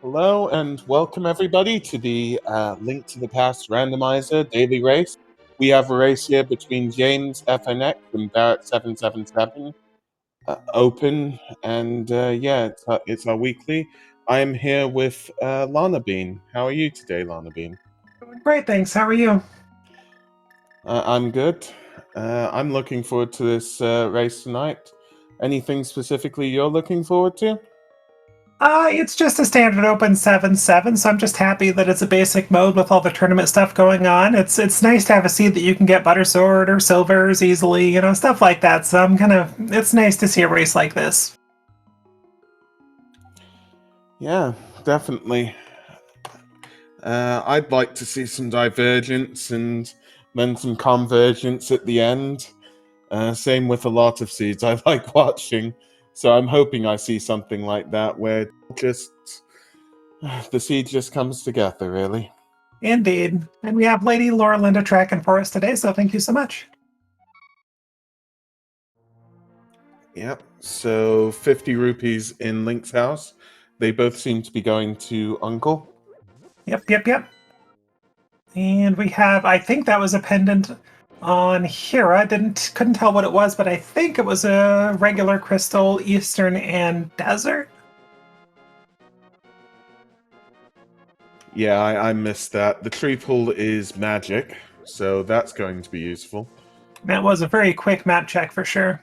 Hello and welcome everybody to the Link to the Past Randomizer daily race. We have a race here between James FNX and Barrett777 open, and it's our weekly. I am here with Lana Bean. How are you today, Lana Bean? Great, thanks. How are you? I'm good. I'm looking forward to this race tonight. Anything specifically you're looking forward to? It's just a standard open 7-7, so I'm just happy that it's a basic mode with all the tournament stuff going on. It's nice to have a seed that you can get butter sword or silvers easily, stuff like that. So it's nice to see a race like this. Yeah, definitely. I'd like to see some divergence and then some convergence at the end. Same with a lot of seeds I like watching. So I'm hoping I see something like that where just the seed just comes together, really. Indeed. And we have Lady Laura Linda tracking for us today, so thank you so much. Yep. So 50 rupees in Link's house. They both seem to be going to Uncle. Yep. And we have, I think that was a pendant on Hera. Couldn't tell what it was, but I think it was a regular crystal, Eastern, and Desert. Yeah, I missed that. The tree pull is magic, so that's going to be useful. That was a very quick map check for sure.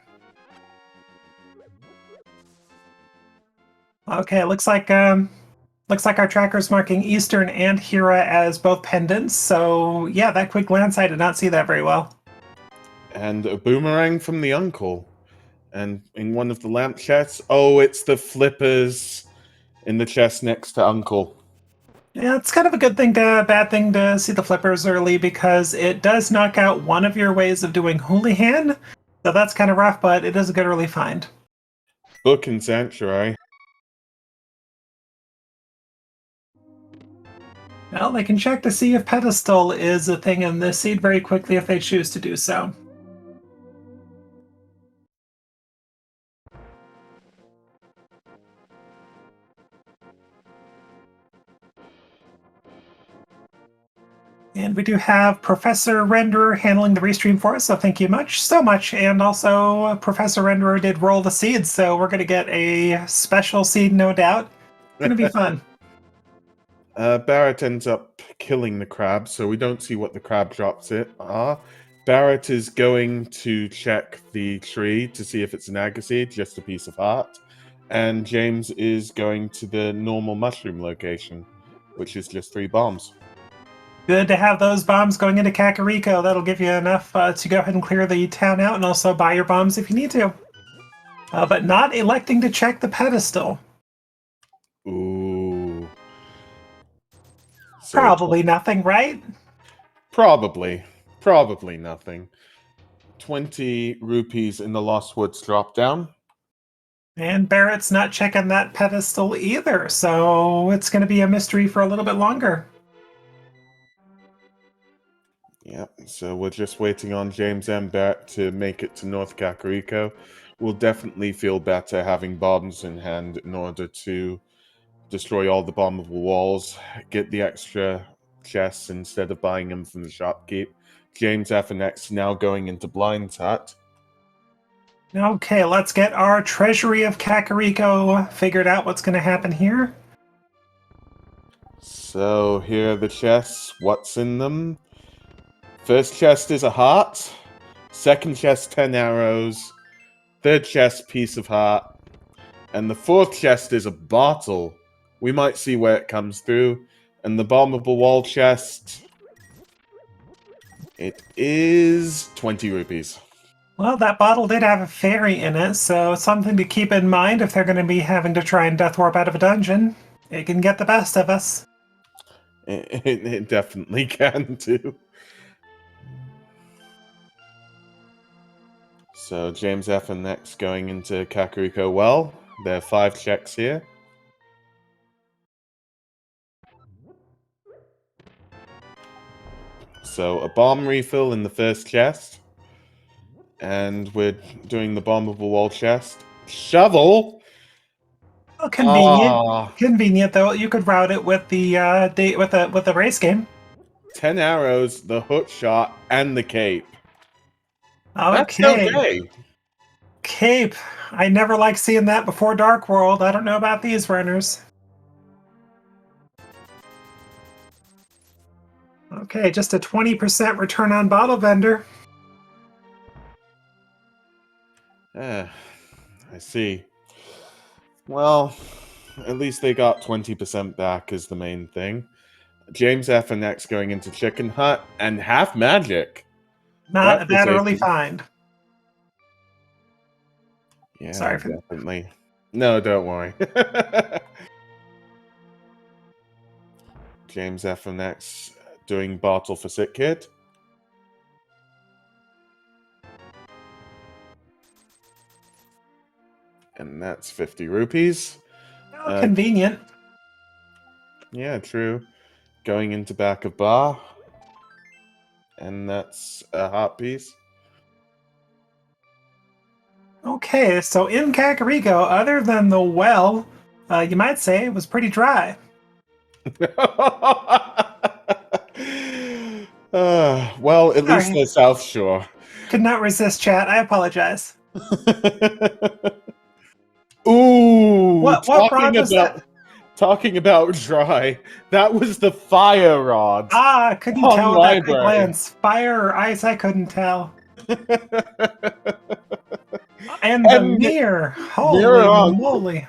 Okay, looks like our tracker's marking Eastern and Hera as both pendants. So yeah, that quick glance, I did not see that very well. And a boomerang from the uncle. And in one of the lamp chests, oh, it's the flippers in the chest next to Uncle. Yeah, it's kind of a bad thing to see the flippers early because it does knock out one of your ways of doing Hoolihan. So that's kind of rough, but it is a good early find. Book and Sanctuary. Well, they can check to see if Pedestal is a thing in this seed very quickly if they choose to do so. And we do have Professor Renderer handling the restream for us, so thank you so much. And also, Professor Renderer did roll the seeds, so we're going to get a special seed, no doubt. Going to be fun. Barrett ends up killing the crab, so we don't see what the crab drops are. Barrett is going to check the tree to see if it's an agassiz, just a piece of heart. And James is going to the normal mushroom location, which is just 3 bombs. Good to have those bombs going into Kakariko. That'll give you enough to go ahead and clear the town out and also buy your bombs if you need to. But not electing to check the pedestal. Ooh. So Probably nothing, right? Probably nothing. 20 rupees in the Lost Woods drop down. And Barrett's not checking that pedestal either, so it's going to be a mystery for a little bit longer. Yep, so we're just waiting on James and Barrett to make it to North Kakariko. We'll definitely feel better having bombs in hand in order to destroy all the bombable walls, get the extra chests instead of buying them from the shopkeep. James FNX now going into Blind's Hut. Okay, let's get our Treasury of Kakariko figured out what's going to happen here. So here are the chests. What's in them? First chest is a heart. Second chest, 10 arrows. Third chest, piece of heart. And the fourth chest is a bottle. We might see where it comes through. And the bombable wall chest, it is 20 rupees. Well, that bottle did have a fairy in it, so something to keep in mind if they're going to be having to try and death warp out of a dungeon. It can get the best of us. It definitely can too. So James F and next going into Kakariko Well. There are 5 checks here. So a bomb refill in the first chest. And we're doing the bombable wall chest. Shovel! Well, convenient. Ah, Convenient though. You could route it with the date with the race game. 10 arrows, the hook shot, and the cape. That's Okay. okay. Cape. I never liked seeing that before Dark World. I don't know about these runners. Okay, just a 20% return on bottle vendor. I see. Well, at least they got 20% back is the main thing. James F and X going into Chicken Hut and half magic. Not That a was bad early a find. yeah, Sorry for definitely. No, don't worry. James F and X doing Bartle for Sick Kid. And that's 50 rupees. convenient. Yeah, true. Going into back of bar. And that's a hot piece. Okay, so in Kakariko, other than the well, you might say it was pretty dry. Well, at least Sorry, the South Shore. could not resist chat. I apologize. Ooh, What rod was that? talking about dry. That was the fire rod Ah, couldn't on tell with that quick library. glance. Fire or ice, I couldn't tell. And the And mirror. mirror Holy on. moly.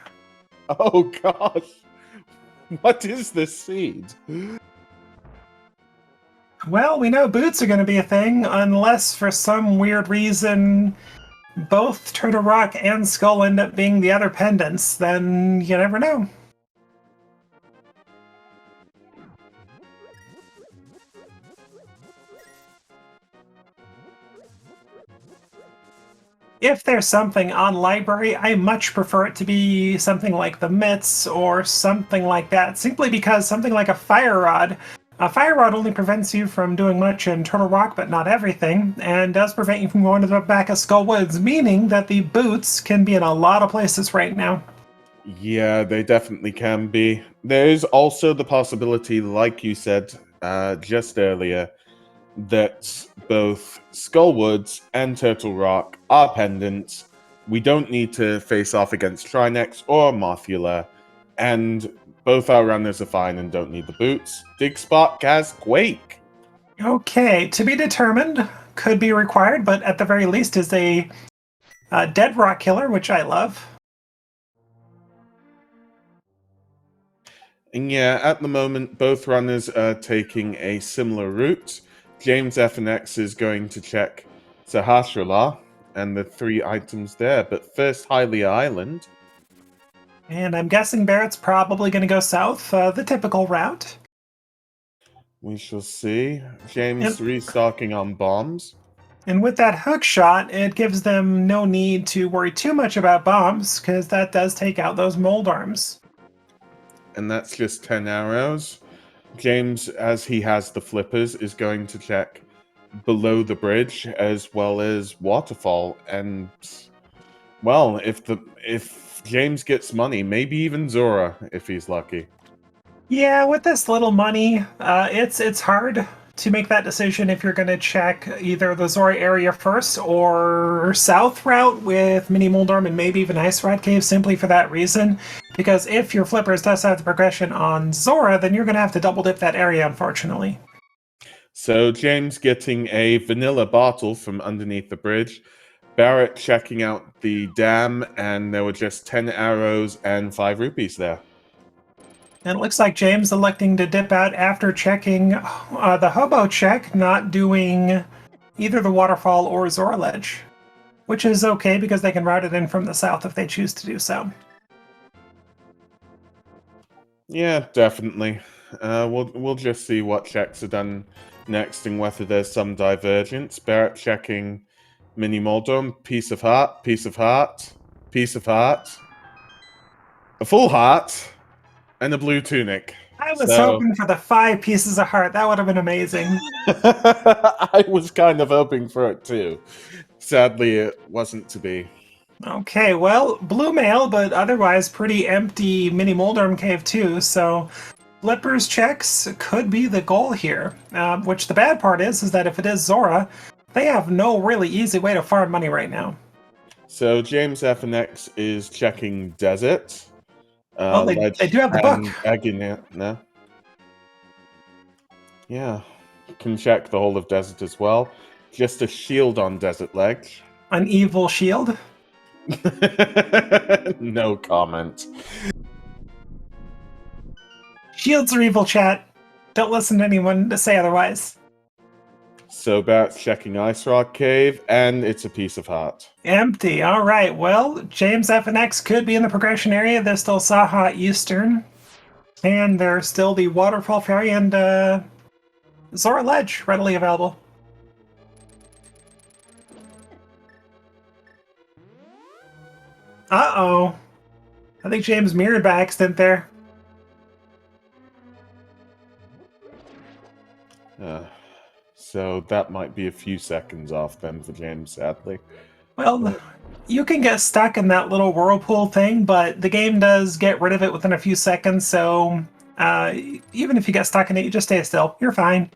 Oh gosh. What is this seed? Well, we know boots are going to be a thing, unless for some weird reason both Turtle Rock and Skull end up being the other pendants, then you never know. If there's something on library, I much prefer it to be something like the mitts or something like that, simply because something like a fire rod only prevents you from doing much in Turtle Rock, but not everything, and does prevent you from going to the back of Skull Woods, meaning that the boots can be in a lot of places right now. Yeah, they definitely can be. There's also the possibility, like you said just earlier, that both Skullwoods and Turtle Rock are pendants. We don't need to face off against Trinex or Mothula, and both our runners are fine and don't need the boots. Dig Spot, Gaz, Quake. Okay, to be determined, could be required, but at the very least is a Dead Rock Killer, which I love. And yeah, at the moment, both runners are taking a similar route. James F and X is going to check Sahasrara and the 3 items there, but first Hylia Island. And I'm guessing Barrett's probably going to go south, the typical route. We shall see. James And, restocking on bombs. and with that hook shot, it gives them no need to worry too much about bombs, because that does take out those mold arms. And that's just 10 arrows. James, as he has the flippers, is going to check below the bridge as well as waterfall. And well, if James gets money, maybe even Zora if he's lucky. Yeah, with this little money, it's hard to make that decision if you're going to check either the Zora area first or south route with Mini Moldorm and maybe even Ice Rod Cave simply for that reason. Because if your flippers does have the progression on Zora, then you're going to have to double dip that area, unfortunately. So James getting a vanilla bottle from underneath the bridge. Barrett checking out the dam, and there were just 10 arrows and 5 rupees there. And it looks like James electing to dip out after checking the hobo check, not doing either the waterfall or Zora ledge, which is okay because they can route it in from the south if they choose to do so. Yeah, definitely. We'll just see what checks are done next and whether there's some divergence. Barrett checking Mini Moldom, piece of heart, piece of heart, piece of heart, a full heart, and a blue tunic. I was So hoping for the 5 pieces of heart. That would have been amazing. I was kind of hoping for it too. Sadly, it wasn't to be. Okay, well, blue mail, but otherwise pretty empty mini Moldorm cave too, so Flippers checks could be the goal here. Which the bad part is that if it is Zora, they have no really easy way to farm money right now. So James FNX is checking Desert, Well, they Ledge, do have the book. and Agina. No? Yeah. Can check the whole of Desert as well. Just a shield on Desert Ledge. An evil shield. No comment. Shields are evil, chat. Don't listen to anyone to say otherwise. So Barrett's checking Ice Rock Cave, and it's a piece of heart. Empty. All right. Well, James FNX could be in the progression area. There's still Saha Eastern. And there's still the Waterfall Ferry and Zora Ledge readily available. Uh-oh. I think James mirrored by accident there. So that might be a few seconds off then for James, sadly. Well, you can get stuck in that little whirlpool thing, but the game does get rid of it within a few seconds, so even if you get stuck in it, you just stay still. You're fine.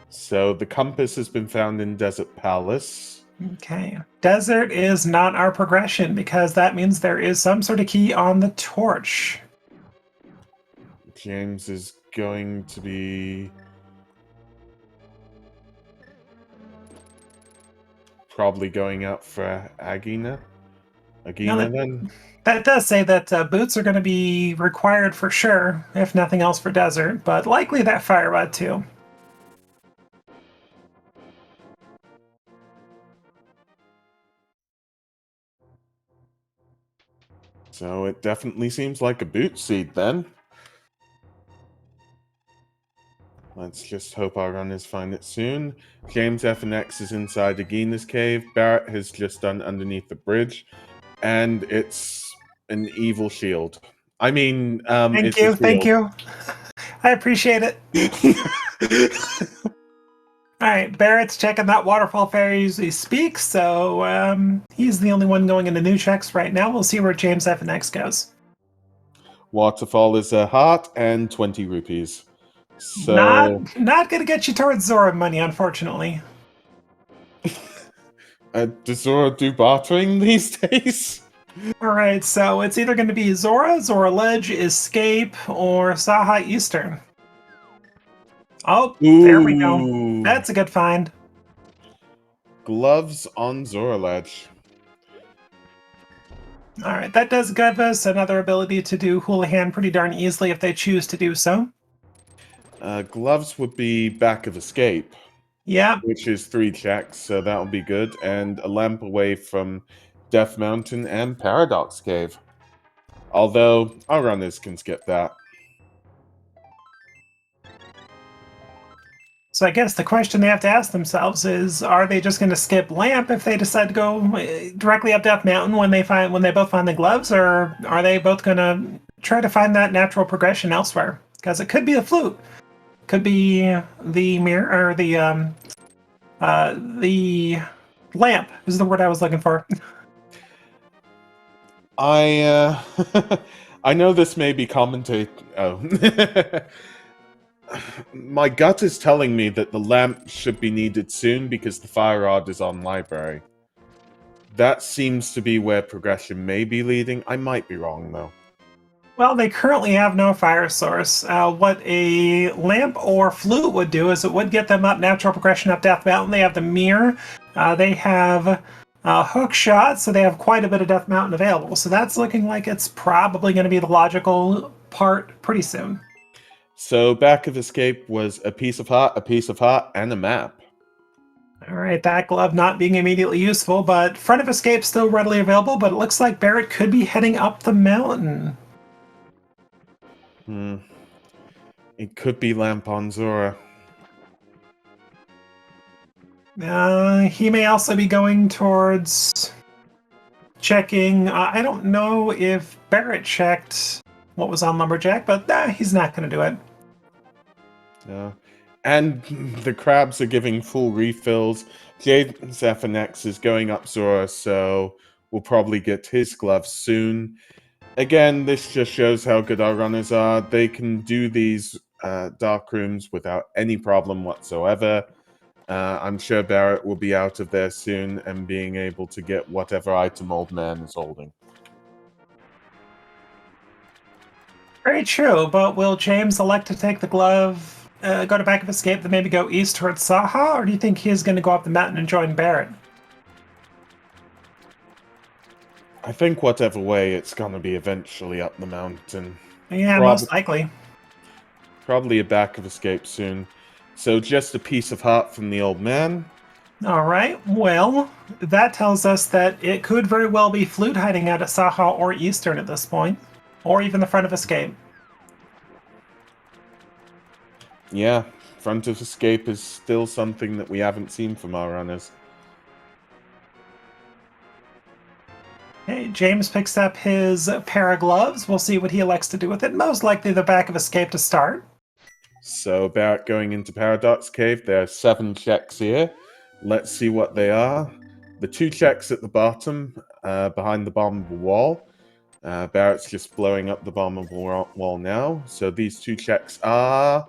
So the compass has been found in Desert Palace. Okay. Desert is not our progression because that means there is some sort of key on the torch. James is going to be probably going out for Agina. Agina then? That does say that boots are going to be required for sure, if nothing else for desert, but likely that fire rod too. So it definitely seems like a boot seed then. Let's just hope our runners find it soon. James FNX is inside Agina's cave. Barrett has just done underneath the bridge. And it's an evil shield. I mean, Thank you, thank you. I appreciate it. All right, Barrett's checking that waterfall ferry as we speak, so he's the only one going into new checks right now. We'll see where James FNX goes. Waterfall is a heart and 20 rupees. So not gonna get you towards Zora money, unfortunately. Does Zora do bartering these days? All right, so it's either going to be Zora, Zora Ledge, Escape, or Saha Eastern. Oh, there we go. That's a good find. Gloves on Zora Ledge. All right, that does give us another ability to do Houlihan pretty darn easily if they choose to do so. Gloves would be back of Escape. Yeah. Which is 3 checks, so that will be good. And a lamp away from Death Mountain and Paradox Cave. Although, our runners can skip that. So I guess the question they have to ask themselves is, are they just going to skip Lamp if they decide to go directly up Death Mountain when they both find the gloves, or are they both going to try to find that natural progression elsewhere? Because it could be the flute, could be the mirror, or the lamp is the word I was looking for. I know this may be commentate. Oh. My gut is telling me that the lamp should be needed soon because the fire rod is on library. That seems to be where progression may be leading. I might be wrong, though. Well, they currently have no fire source. What a lamp or flute would do is it would get them up natural progression up Death Mountain. They have the mirror. They have hook shot, so they have quite a bit of Death Mountain available. So that's looking like it's probably going to be the logical part pretty soon. So back of Escape was a piece of heart, and a map. All right, that glove not being immediately useful, but front of Escape still readily available, but it looks like Barrett could be heading up the mountain. It could be Lamp on Zora. He may also be going towards checking. I don't know if Barrett checked what was on Lumberjack, but he's not going to do it. And the crabs are giving full refills. James FNX is going up Zora, so will probably get his gloves soon. Again, this just shows how good our runners are. They can do these dark rooms without any problem whatsoever. I'm sure Barrett will be out of there soon and being able to get whatever item Old Man is holding. Very true, but will James elect to take the glove, go to Back of Escape, then maybe go east towards Saha, or do you think he's going to go up the mountain and join Barrett? I think whatever way, it's going to be eventually up the mountain. Yeah, most likely. Probably a Back of Escape soon. So just a piece of heart from the Old Man. All right, well, that tells us that it could very well be Flute hiding out at Saha or Eastern at this point, or even the front of Escape. Yeah, front of Escape is still something that we haven't seen from our runners. Okay, James picks up his pair of gloves. We'll see what he elects to do with it. Most likely the Back of Escape to start. So Barrett going into Paradox Cave. There are 7 checks here. Let's see what they are. The 2 checks at the bottom, behind the bombable wall. Barrett's just blowing up the bombable wall now. So these 2 checks are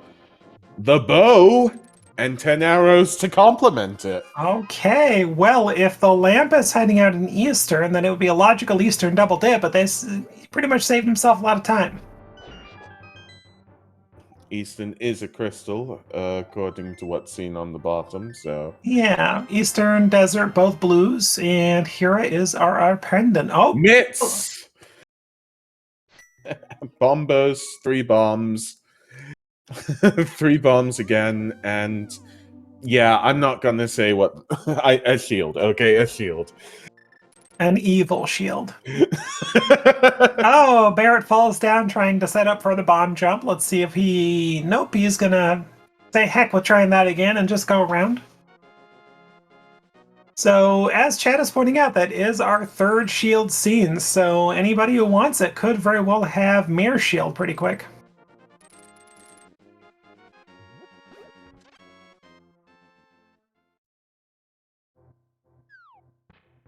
the bow and 10 arrows to complement it. Okay, well, if the lamp is hiding out in Eastern, then it would be a logical Eastern double dip, but he pretty much saved himself a lot of time. Eastern is a crystal, according to what's seen on the bottom, so... Yeah, Eastern, Desert, both blues, and Hira is our pendant. Oh! Mitts! Bombos, 3 bombs. 3 bombs again, and... Yeah, I'm not gonna say what... a shield, okay? A shield. An evil shield. Oh, Barrett falls down trying to set up for the bomb jump. Let's see if he... Nope, he's gonna say heck with trying that again and just go around. So, as Chad is pointing out, that is our 3rd shield scene, so anybody who wants it could very well have Mirror Shield pretty quick.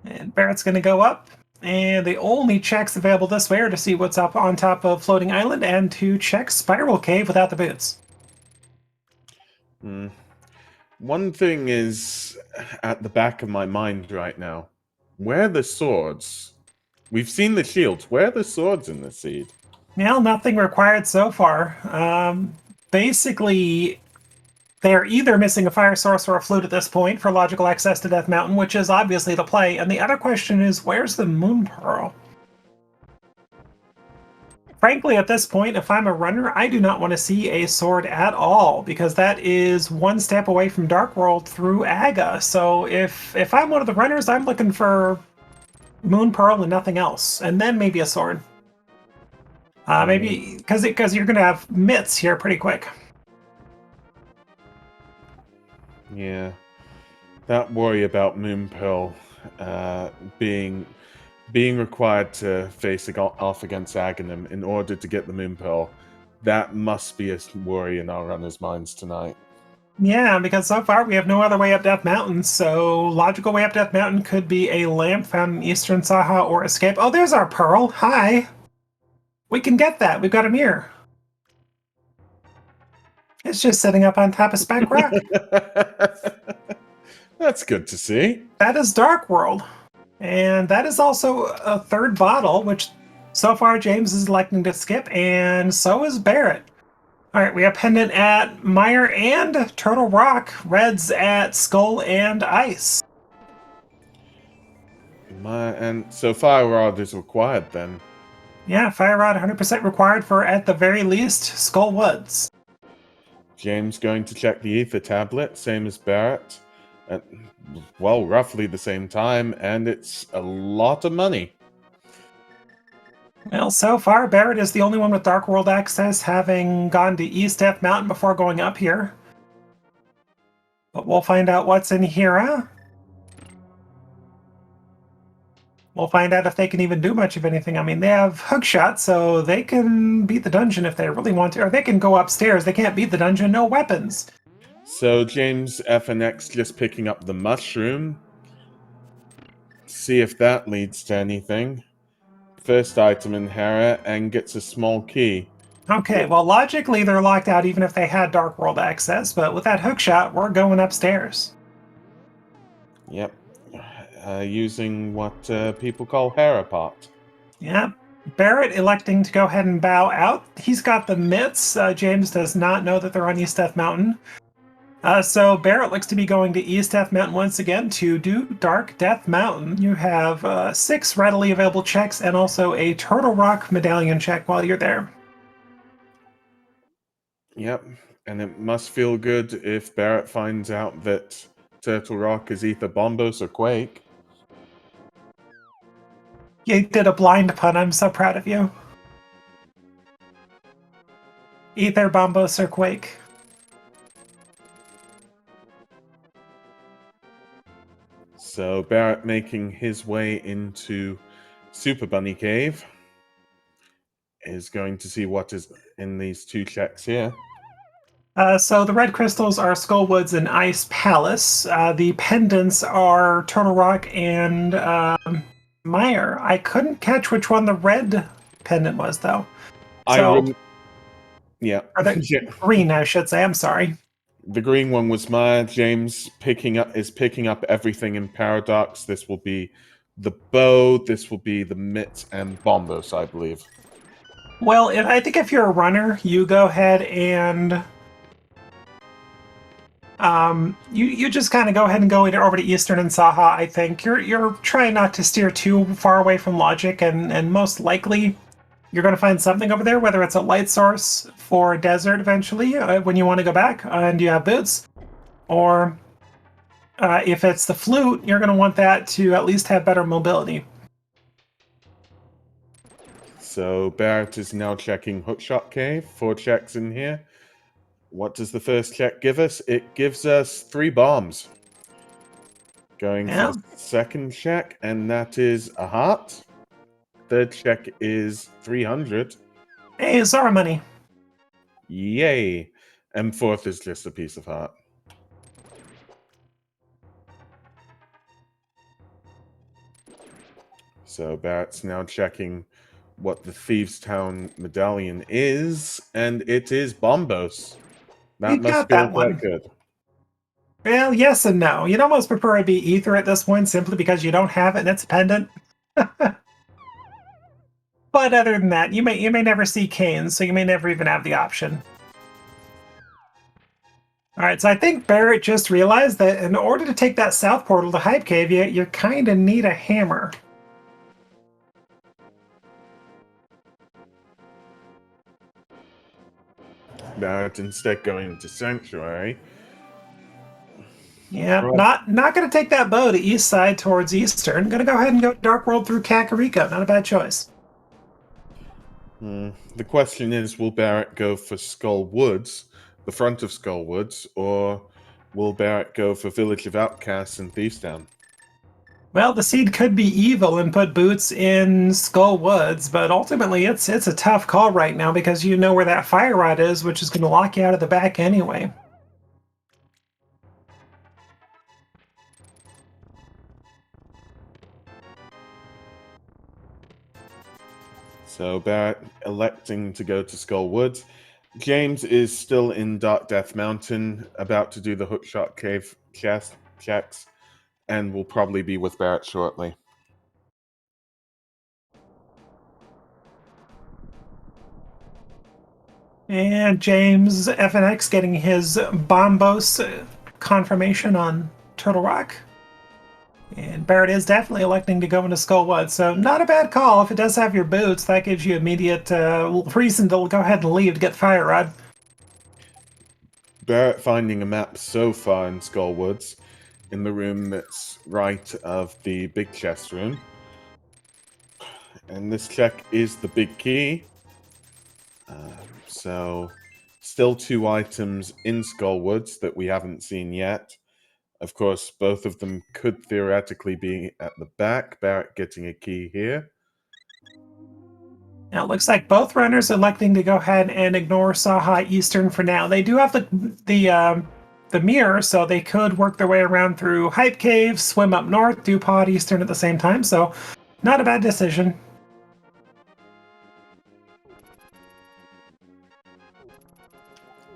And Barrett's going to go up, and the only checks available this way are to see what's up on top of Floating Island and to check Spiral Cave without the boots. One thing is at the back of my mind right now. Where are the swords? We've seen the shields. Where are the swords in the seed? Well, nothing required so far. Basically, they're either missing a fire source or a flute at this point for logical access to Death Mountain, which is obviously the play. And the other question is, where's the Moon Pearl? Frankly, at this point, if I'm a runner, I do not want to see a sword at all, because that is 1 step away from Dark World through Aga. So if I'm one of the runners, I'm looking for Moon Pearl and nothing else, and then maybe a sword. Maybe because you're going to have mitts here pretty quick. Yeah, that worry about Moon Pearl being required to face off against Aghanim in order to get the Moon Pearl, that must be a worry in our runners' minds tonight. Yeah, because so far we have no other way up Death Mountain, so logical way up Death Mountain could be a lamp found in Eastern Saha or Escape. Oh, there's our Pearl. Hi! We can get that. We've got a mirror. It's just sitting up on top of Spank Rock. That's good to see. That is Dark World. And that is also a 3rd bottle, which so far James is electing to skip, and so is Barrett. All right, we have Pendant at Mire and Turtle Rock, Reds at Skull and Ice. And so Fire Rod is required then. Yeah, Fire Rod 100% required for, at the very least, Skull Woods. James going to check the Ether Tablet, same as Barrett. At, well, roughly the same time, and it's a lot of money. Well, so far, Barrett is the only one with Dark World access, having gone to East Death Mountain before going up here. But we'll find out what's in here. We'll find out if they can even do much of anything. I mean, they have hookshot, so they can beat the dungeon if they really want to. Or they can go upstairs. They can't beat the dungeon, no weapons. So James FNX just picking up the mushroom. see if that leads to anything. First item in Hera and gets a small key. Okay, well, logically, they're locked out even if they had Dark World access, but with that hookshot, we're going upstairs. Yep. Using what people call Hera pot. Yep. Barrett electing to go ahead and bow out. He's got the mitts. James does not know that they're on East Death Mountain. So Barrett looks to be going to East Death Mountain once again to do Dark Death Mountain. You have 6 readily available checks and also a Turtle Rock Medallion check while you're there. Yep. And it must feel good if Barrett finds out that Turtle Rock is either Bombos or Quake. You did a blind pun. I'm so proud of you. Ether, Bombos, or Quake. So Barrett making his way into Super Bunny Cave is going to see what is in these 2 checks here. So the red crystals are Skullwoods and Ice Palace. The pendants are Turtle Rock and Meyer. I couldn't catch which one the red pendant was, though. Yeah. Or the green, I should say. I'm sorry. The green one was Meyer. James picking up everything in Paradox. This will be the bow. This will be the mitts and Bombos, I believe. Well, I think if you're a runner, you go ahead and you just kind of go ahead and go over to Eastern and Saha. I think you're trying not to steer too far away from logic, and most likely you're going to find something over there, whether it's a light source for a desert eventually when you want to go back and you have boots, or if it's the flute, you're going to want that to at least have better mobility. So Barrett is now checking Hookshot Cave. 4 checks in here. What does the first check give us? It gives us 3 bombs. Going for the second check, and that is a heart. Third check is 300. Hey, Zara money. Yay. And fourth is just a piece of heart. So Barrett's now checking what the Thieves Town medallion is, and it is Bombos. That must feel quite good. Well, yes and no. You'd almost prefer it be Ether at this point simply because you don't have it and it's a pendant. But other than that, you may never see Kane, so you may never even have the option. Alright, so I think Barrett just realized that in order to take that south portal to Hype Cave, you kind of need a hammer. Barrett instead going into Sanctuary. Yeah, right. Not going to take that bow to east side towards Eastern. Going to go ahead and go Dark World through Kakariko. Not a bad choice. The question is, will Barrett go for Skull Woods, the front of Skull Woods, or will Barrett go for Village of Outcasts and Thieves Town? Well, the seed could be evil and put boots in Skull Woods, but ultimately it's a tough call right now because you know where that fire rod is, which is going to lock you out of the back anyway. So Barrett electing to go to Skull Woods. James is still in Dark Death Mountain, about to do the Hookshot Cave checks, and will probably be with Barrett shortly. And James FNX getting his Bombos confirmation on Turtle Rock. And Barrett is definitely electing to go into Skullwood, so not a bad call. If it does have your boots, that gives you immediate reason to go ahead and leave to get the fire rod. Barrett finding a map so far in Skullwoods, in the room that's right of the big chest room. And this check is the big key. So, still 2 items in Skullwoods that we haven't seen yet. Of course, both of them could theoretically be at the back. Barrett getting a key here. Now, it looks like both runners electing to go ahead and ignore Saha Eastern for now. They do have the the mirror, so they could work their way around through Hype Cave, swim up north, do Pod Eastern at the same time. So, not a bad decision.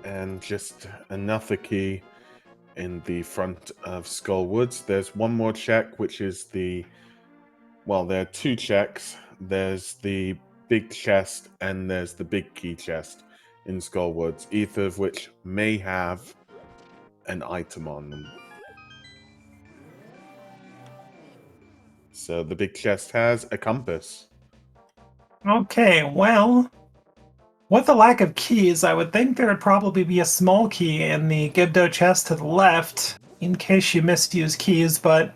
And just another key in the front of Skull Woods. There's one more check, which is the... Well, there are two checks. There's the big chest and there's the big key chest in Skull Woods, either of which may have an item on them. So the big chest has a compass. Okay, well, with the lack of keys, I would think there would probably be a small key in the Gibdo chest to the left in case you misuse keys, but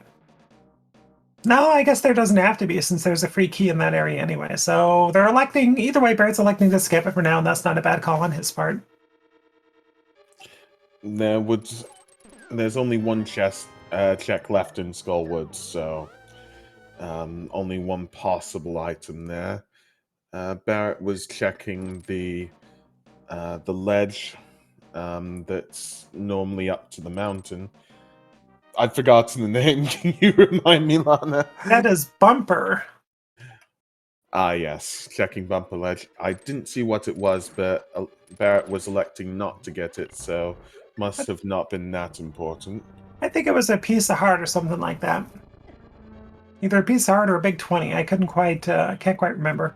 no, I guess there doesn't have to be since there's a free key in that area anyway. So they're electing, either way, Barrett's electing to skip it for now, and that's not a bad call on his part. There's only one check left in Skull Woods, so only one possible item there. Barrett was checking the ledge that's normally up to the mountain. I'd forgotten the name. Can you remind me, Lana? That is Bumper. Ah, yes. Checking Bumper Ledge. I didn't see what it was, but Barrett was electing not to get it, so must have not been that important. I think it was a piece of heart or something like that. Either a piece of heart or a big 20. I can't quite remember.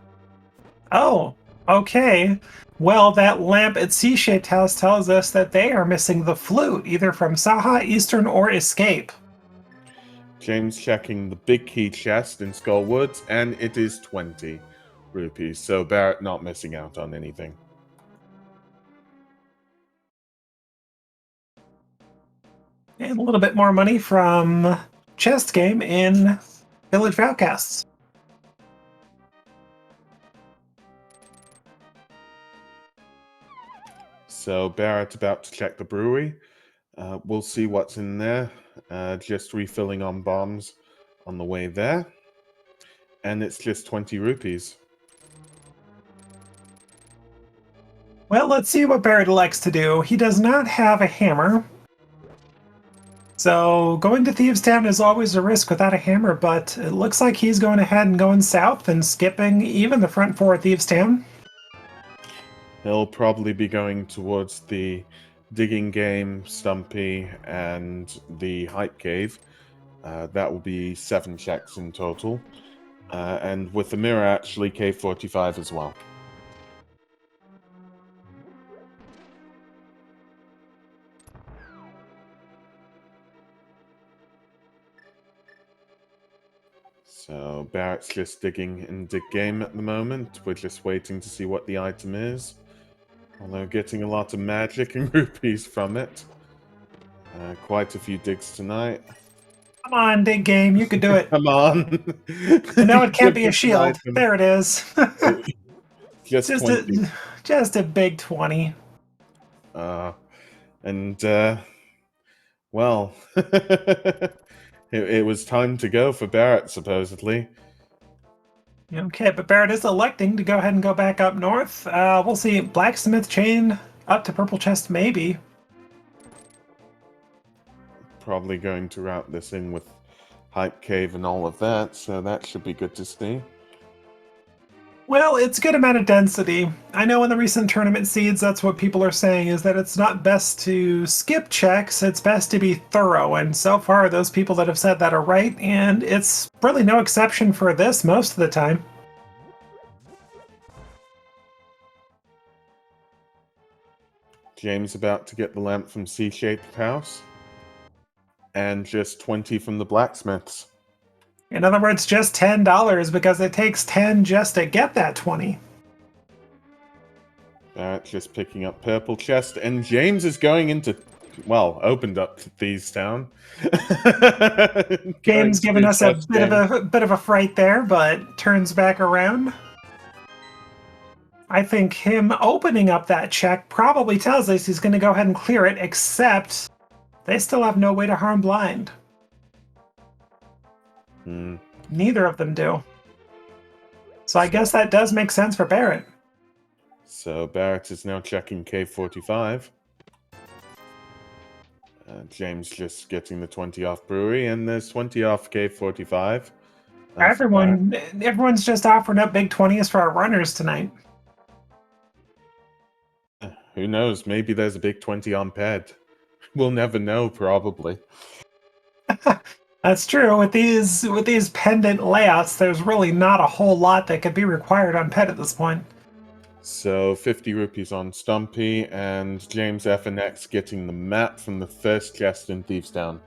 Oh, okay. Well, that lamp at C-shaped house tells us that they are missing the flute, either from Saha, Eastern, or Escape. James checking the big key chest in Skull Woods, and it is 20 rupees, so Barrett not missing out on anything. And a little bit more money from Chest Game in Village of Outcasts. So Barrett's about to check the brewery. We'll see what's in there. Just refilling on bombs on the way there. And it's just 20 rupees. Well, let's see what Barrett elects to do. He does not have a hammer. So going to Thieves Town is always a risk without a hammer, but it looks like he's going ahead and going south and skipping even the front four at Thieves Town. He'll probably be going towards the digging game, Stumpy, and the hype cave. That will be 7 checks in total. And with the mirror, actually, cave 45 as well. So Barrett's just digging in dig game at the moment. We're just waiting to see what the item is. Although getting a lot of magic and rupees from it. Quite a few digs tonight. Come on, dig game, you could do it. Come on. No, it can't be a shield. There it is. just a big 20. Well, it was time to go for Barrett, supposedly. Okay, but Barrett is electing to go ahead and go back up north. We'll see. Blacksmith chain up to purple chest, maybe. Probably going to route this in with hype cave and all of that, so that should be good to see. Well, it's a good amount of density. I know in the recent tournament seeds, that's what people are saying, is that it's not best to skip checks, it's best to be thorough, and so far those people that have said that are right, and it's really no exception for this most of the time. James about to get the lamp from C-shaped house, and just 20 from the blacksmiths. In other words, just $10 because it takes 10 just to get that 20. Barrett just picking up purple chest, and James is going into, well, opened up to Thieves Town. Game's giving us a bit of a fright there, but turns back around. I think him opening up that check probably tells us he's going to go ahead and clear it, except they still have no way to harm blind. Neither of them do. So I guess that does make sense for Barrett. So Barrett is now checking cave 45. James just getting the 20 off brewery, and there's 20 off K45. Everyone's just offering up big 20s for our runners tonight. Who knows? Maybe there's a big 20 on Ped. We'll never know, probably. That's true. With these pendant layouts, there's really not a whole lot that could be required on Pet at this point. So 50 rupees on Stumpy, and James FNX getting the map from the first chest in Thieves Town.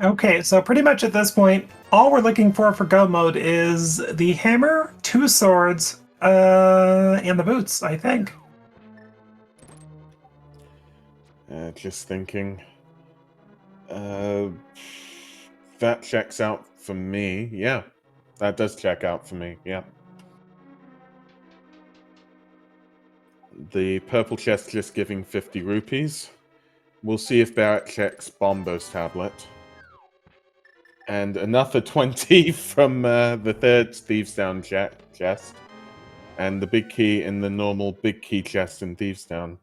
Okay, so pretty much at this point, all we're looking for go mode is the hammer, 2 swords, and the boots, I think. Just thinking. That checks out for me. Yeah, that does check out for me. Yeah. The purple chest just giving 50 rupees. We'll see if Barrett checks Bombo's tablet. And another 20 from the third Thieves Town chest. And the big key in the normal big key chest in Thieves Town.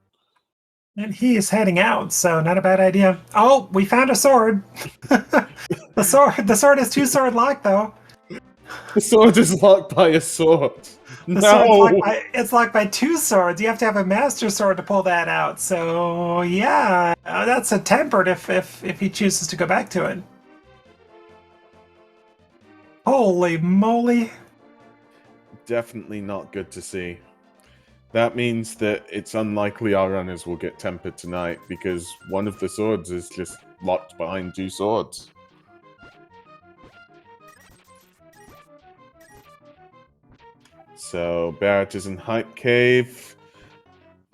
And he is heading out, so not a bad idea. Oh, we found a sword. The sword is 2-sword locked, though. The sword is locked by a sword. It's locked by 2 swords. You have to have a master sword to pull that out. So yeah, that's a tempered if he chooses to go back to it. Holy moly! Definitely not good to see. That means that it's unlikely our runners will get tempered tonight, because one of the swords is just locked behind 2 swords. So Barrett is in Hype Cave.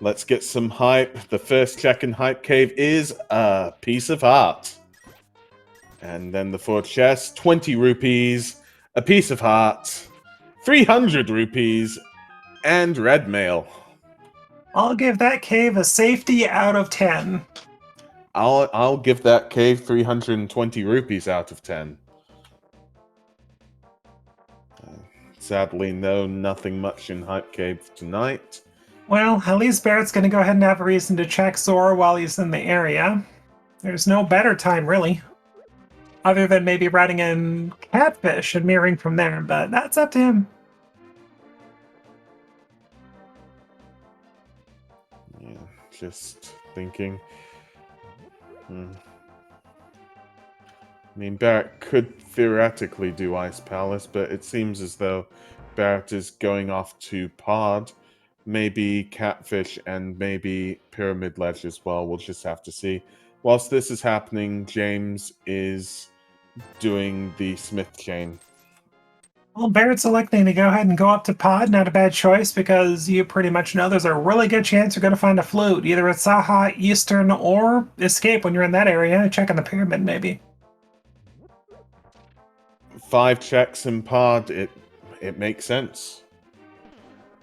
Let's get some hype. The first check in Hype Cave is a piece of heart. And then the 4 chests, 20 rupees, a piece of heart, 300 rupees, and red mail. I'll give that cave a safety out of 10. I'll give that cave 320 rupees out of 10. Sadly, no, nothing much in Hype Cave tonight. Well, at least Barrett's going to go ahead and have a reason to check Zora while he's in the area. There's no better time, really. Other than maybe riding in Catfish and mirroring from there, but that's up to him. Yeah, just thinking. I mean, Barrett could theoretically do Ice Palace, but it seems as though Barrett is going off to Pod, maybe Catfish, and maybe Pyramid Ledge as well. We'll just have to see. Whilst this is happening, James is doing the Smith Chain. Well, Barrett's electing to go ahead and go up to Pod. Not a bad choice, because you pretty much know there's a really good chance you're going to find a flute, either at Saha, Eastern, or Escape when you're in that area. Check on the Pyramid, maybe. 5 checks in Pod, it makes sense.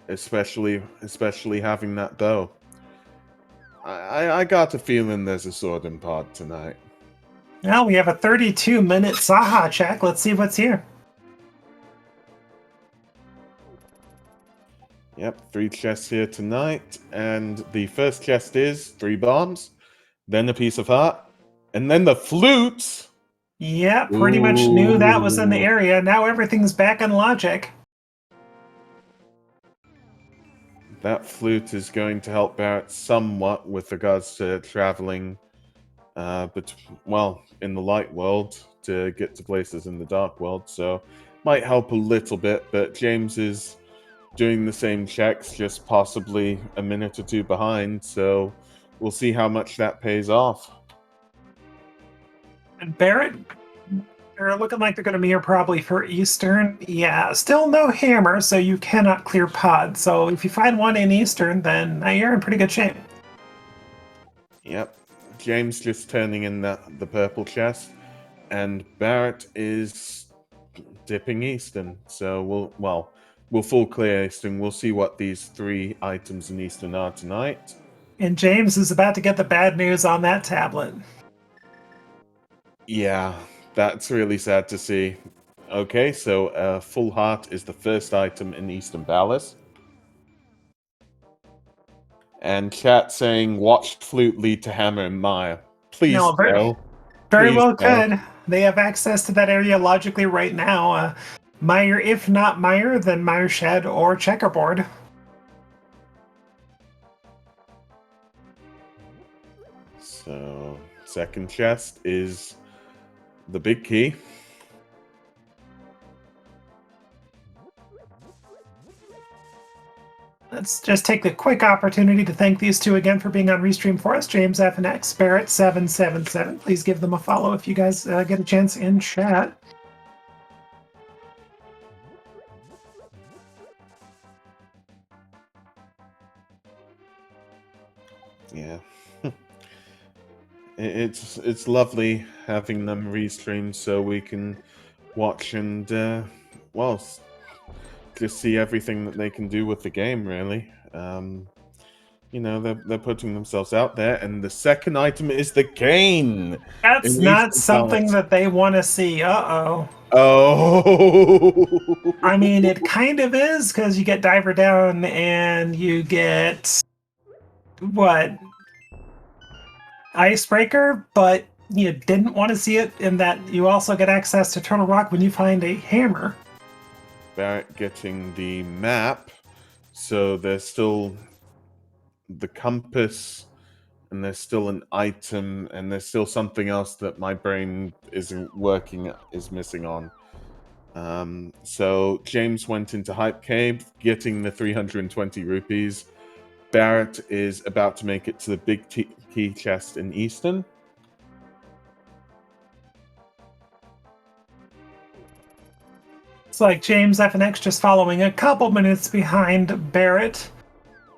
Especially having that bow. I got a feeling there's a sword in Pod tonight. Now we have a 32-minute Saha check. Let's see what's here. Yep, 3 chests here tonight, and the first chest is 3 bombs, then a piece of heart, and then the flute! Yeah, pretty much knew that was in the area. Now everything's back in logic. That flute is going to help Barrett somewhat with regards to traveling, in the light world to get to places in the dark world, so might help a little bit, but James is doing the same checks, just possibly a minute or 2 behind, so we'll see how much that pays off. And Barrett, they're looking like they're going to mirror probably for Eastern. Yeah, still no hammer, so you cannot clear Pod. So if you find one in Eastern, then you're in pretty good shape. Yep. James just turning in the purple chest, and Barrett is dipping Eastern. So we'll full clear Eastern. We'll see what these 3 items in Eastern are tonight. And James is about to get the bad news on that tablet. Yeah, that's really sad to see. Okay, so full heart is the first item in Eastern Palace. And chat saying, watched flute lead to hammer and mire. Please No, no. very Please well no. could. They have access to that area logically right now. Meyer, if not Meyer, then Meyer Shed or Checkerboard. So, second chest is the big key. Let's just take the quick opportunity to thank these two again for being on Restream for us. James F and X Barrett 777. Please give them a follow if you guys get a chance in chat. Yeah. It's lovely having them restream so we can watch and well, just see everything that they can do with the game. Really, you know, they're putting themselves out there, and the second item is the cane. That's In not Eastern something Palace. that they want to see. Uh-oh. Oh. I mean, it kind of is, because you get Diver Down and you get... what? Icebreaker, but you didn't want to see it in that you also get access to Turtle Rock when you find a hammer. Barrett getting the map, so there's still the compass, and there's still an item, and there's still something else that my brain is missing on. So James went into Hype Cave, getting the 320 rupees. Barrett is about to make it to the big key chest in Easton. It's like James FNX just following a couple minutes behind Barrett.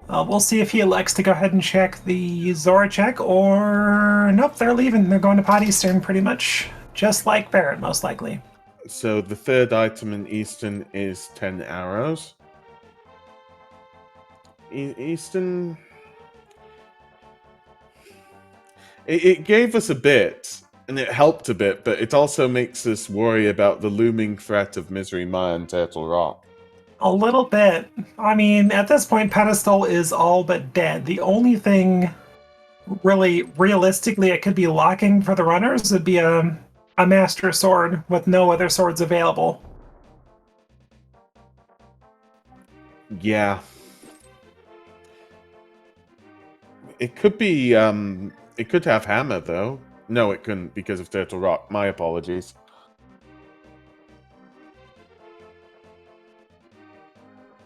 We'll see if he elects to go ahead and check the Zora check, or nope, they're leaving. They're going to Pot Eastern pretty much, just like Barrett, most likely. So the third item in Easton is 10 arrows. Easton... It gave us a bit, and it helped a bit, but it also makes us worry about the looming threat of Misery Mire and Turtle Rock. A little bit. I mean, at this point, Pedestal is all but dead. The only thing really realistically it could be locking for the runners would be a Master Sword with no other swords available. Yeah. It could be, it could have Hammer, though. No, it couldn't because of Turtle Rock. My apologies.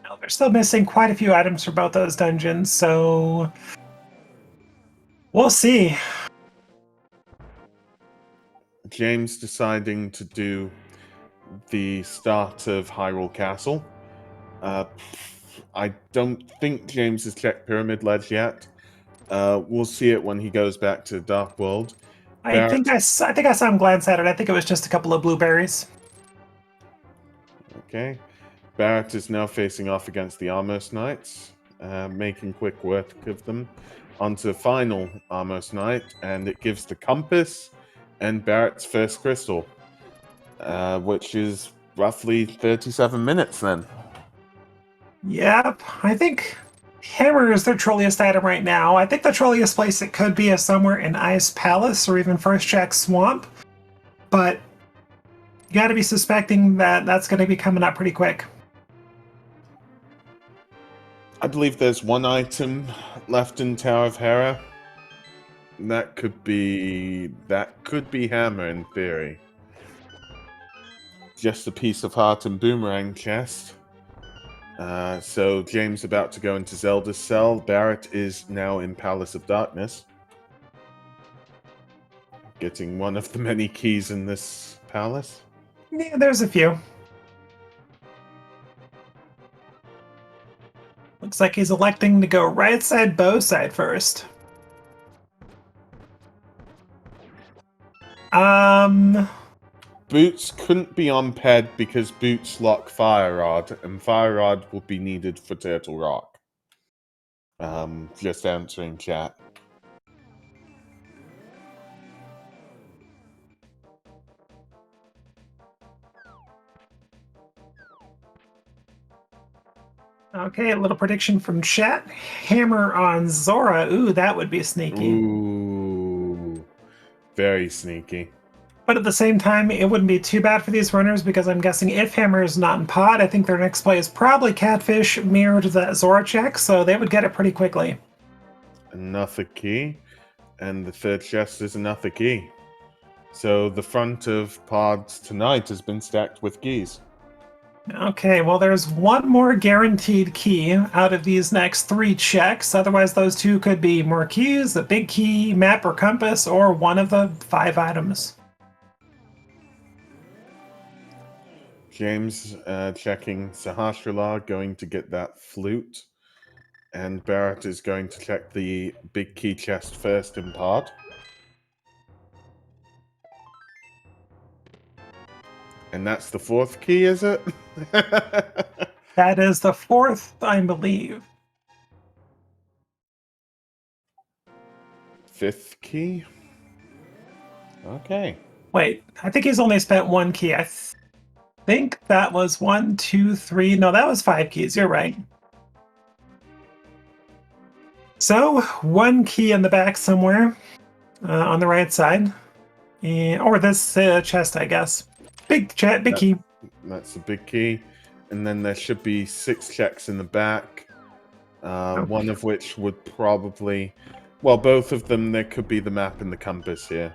No, they're still missing quite a few items for both those dungeons, so we'll see. James deciding to do the start of Hyrule Castle. I don't think James has checked Pyramid Ledge yet. We'll see it when he goes back to Dark World. I think I saw him glance at it. I think it was just a couple of blueberries. Okay. Barrett is now facing off against the Armos Knights, making quick work of them. Onto the final Armos Knight, and it gives the compass and Barrett's first crystal, which is roughly 37 minutes then. Yep, I think Hammer is their trolliest item right now. I think the trolliest place it could be is somewhere in Ice Palace or even First Jack Swamp, but you got to be suspecting that that's going to be coming up pretty quick. I believe there's one item left in Tower of Hera. That could be Hammer in theory. Just a piece of heart and boomerang chest. So James about to go into Zelda's cell. Barrett is now in Palace of Darkness. Getting one of the many keys in this palace. Yeah, there's a few. Looks like he's electing to go right side, bow side first. Boots couldn't be on Ped because Boots lock Fire Rod, and Fire Rod will be needed for Turtle Rock. Just answering chat. Okay, a little prediction from chat. Hammer on Zora. Ooh, that would be sneaky. Ooh. very sneaky. But at the same time, it wouldn't be too bad for these runners because I'm guessing if Hammer is not in pod, I think their next play is probably Catfish mirrored that Zora check, so they would get it pretty quickly. Another key, and the third chest is another key. So the front of pods tonight has been stacked with keys. Okay, well, there's one more guaranteed key out of these next 3 checks. Otherwise, those 2 could be more keys, a big key, map, or compass, or one of the 5 items. James checking Sahasrara, going to get that flute. And Barrett is going to check the big key chest first in pod. And that's the 4th key, is it? That is the 4th, I believe. 5th key? Okay. Wait, I think he's only spent 1 key. I think that was 1, 2, 3. No, that was 5 keys. You're right. So, 1 key in the back somewhere on the right side. Or this chest, I guess. Big key. That's the big key. And then there should be 6 checks in the back. One of which would probably... Well, both of them, there could be the map and the compass here.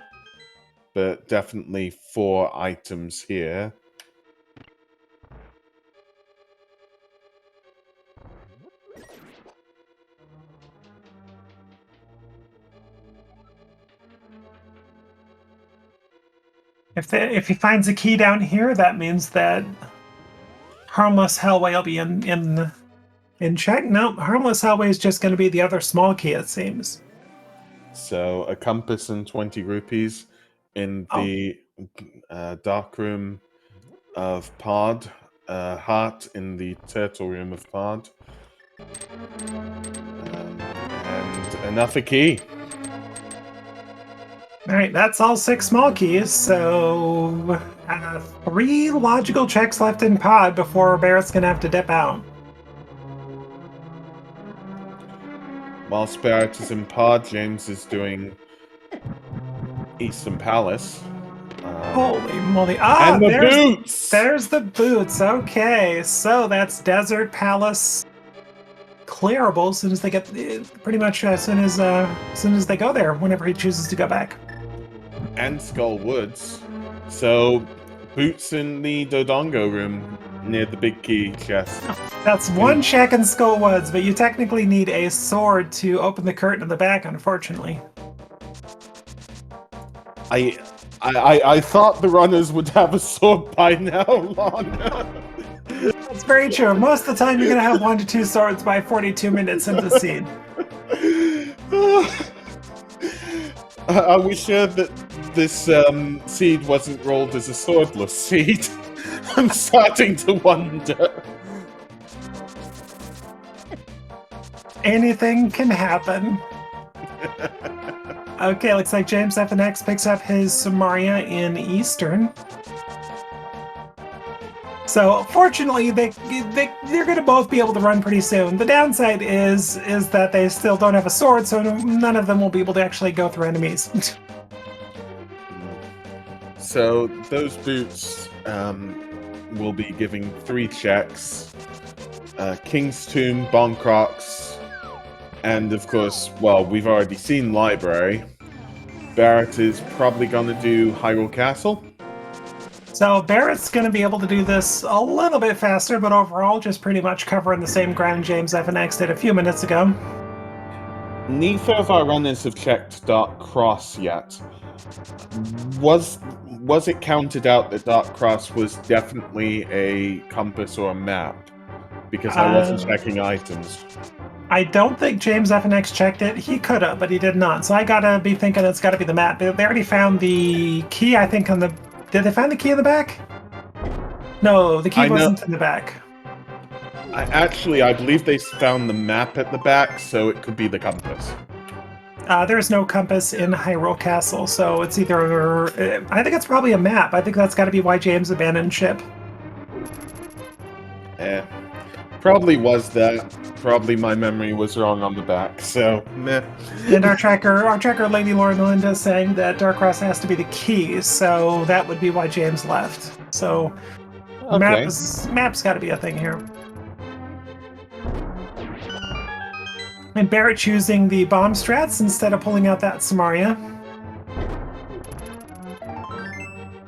But definitely 4 items here. If he finds a key down here, that means that Harmless Hellway will be in check. No, Harmless Hellway is just going to be the other small key, it seems. So a compass and 20 rupees in the dark room of pod. Heart in the turtle room of pod. And another key. All right, that's all 6 small keys, so 3 logical checks left in pod before Barrett's going to have to dip out. Whilst Barrett is in pod, James is doing Eastern Palace. Holy moly. Ah, and the boots! There's the boots. Okay, so that's Desert Palace clearable as soon as they get, pretty much as soon as they go there, whenever he chooses to go back. And Skull Woods. So, boots in the Dodongo room near the big key chest. That's 1 check in Skull Woods, but you technically need a sword to open the curtain in the back, unfortunately. I thought the runners would have a sword by now, Lana. That's very true. Most of the time, you're going to have 1 to 2 swords by 42 minutes into the seed. Are we sure that this seed wasn't rolled as a swordless seed? I'm starting to wonder. Anything can happen. Okay, looks like James FNX picks up his Samaria in Eastern. So, fortunately, they're going to both be able to run pretty soon. The downside is that they still don't have a sword, so none of them will be able to actually go through enemies. So, those boots will be giving 3 checks. King's Tomb, Bonkrox, and of course, well, we've already seen Library. Barrett is probably going to do Hyrule Castle. So Barrett's going to be able to do this a little bit faster, but overall just pretty much covering the same ground James FNX did a few minutes ago. Neither of our runners have checked Dark Cross yet. Was it counted out that Dark Cross was definitely a compass or a map? Because I wasn't checking items. I don't think James FNX checked it. He could have, but he did not. So I gotta be thinking it's gotta be the map. They already found the key, I think, on the... Did they find the key in the back? No, the key wasn't in the back. I believe they found the map at the back, so it could be the compass. There's no compass in Hyrule Castle, so it's either... I think it's probably a map. I think that's gotta be why James abandoned ship. Probably was that. Probably my memory was wrong on the back, so meh. And our tracker Lady Lauren Linda is saying that Darkross has to be the key, so that would be why James left. So Okay. map's got to be a thing here. And Barrett choosing the bomb strats instead of pulling out that Samaria.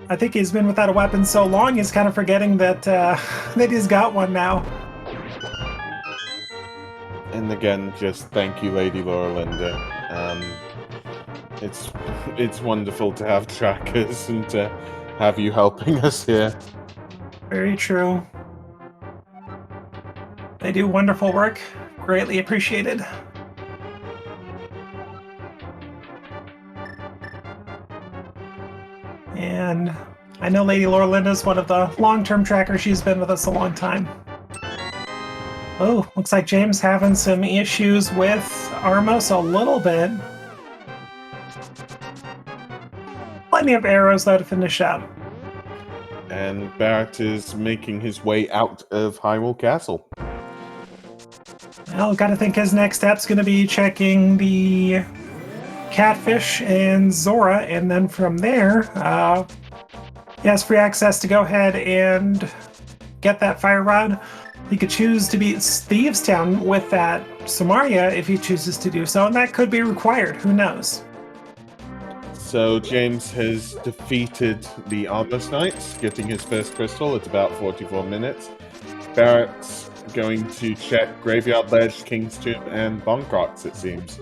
I think he's been without a weapon so long, he's kind of forgetting that that he's got one now. And again, just thank you, Lady Laura Linda. It's wonderful to have trackers and to have you helping us here. Very true. They do wonderful work. Greatly appreciated. And I know Lady Laura Linda's one of the long-term trackers. She's been with us a long time. Oh, looks like James having some issues with Armos a little bit. Plenty of arrows, though, to finish out. And Barrett is making his way out of Hyrule Castle. Well, gotta think his next step's gonna be checking the Catfish and Zora, and then from there, he has free access to go ahead and get that Fire Rod. He could choose to beat Thieves Town with that Samaria if he chooses to do so, and that could be required. Who knows? So James has defeated the Armless Knights, getting his first crystal at about 44 minutes. Barrett's going to check Graveyard Ledge, King's Tomb, and Bonkrox, it seems.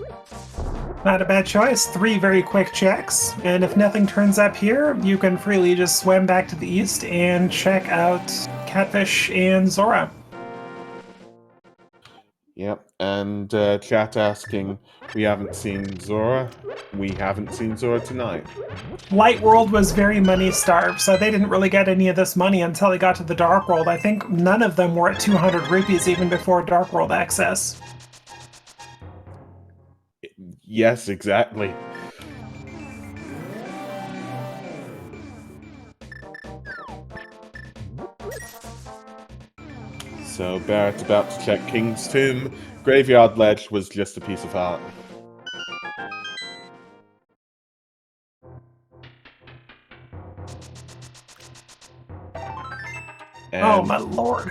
Not a bad choice. 3 very quick checks, and if nothing turns up here, you can freely just swim back to the east and check out Catfish and Zora. Yep, and chat asking, we haven't seen Zora. We haven't seen Zora tonight. Light World was very money starved, so they didn't really get any of this money until they got to the Dark World. I think none of them were at 200 rupees even before Dark World access. Yes, exactly. So Barrett's about to check King's Tomb. Graveyard Ledge was just a piece of art. And Oh my lord.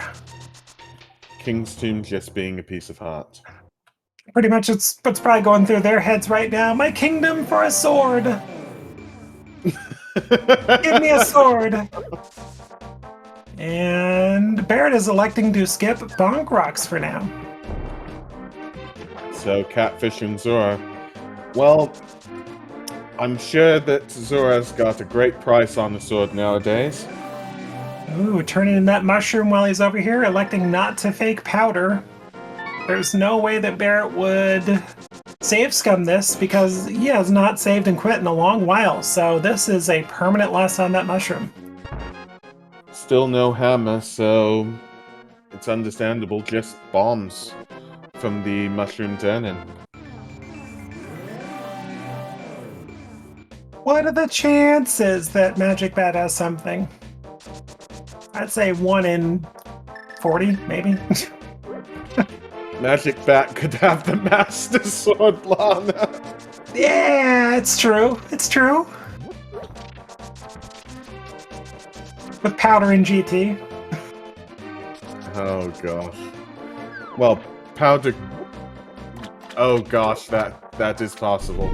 King's Tomb just being a piece of heart. Pretty much it's what's probably going through their heads right now. My kingdom for a sword! Give me a sword! And Barrett is electing to skip Bonkrox for now. So Catfish and Zora. Well, I'm sure that Zora's got a great price on the sword nowadays. Ooh, turning in that mushroom while he's over here, electing not to fake powder. There's no way that Barrett would save scum this because he has not saved and quit in a long while, so this is a permanent loss on that mushroom. Still no hammer, so it's understandable, just bombs from the mushroom turn-in. What are the chances that Magic Bat has something? I'd say 1 in 40, maybe. Magic Bat could have the Master Sword, Lana. Yeah, it's true. It's true. With powder in GT. Oh gosh. Well, powder. Oh gosh, that is possible.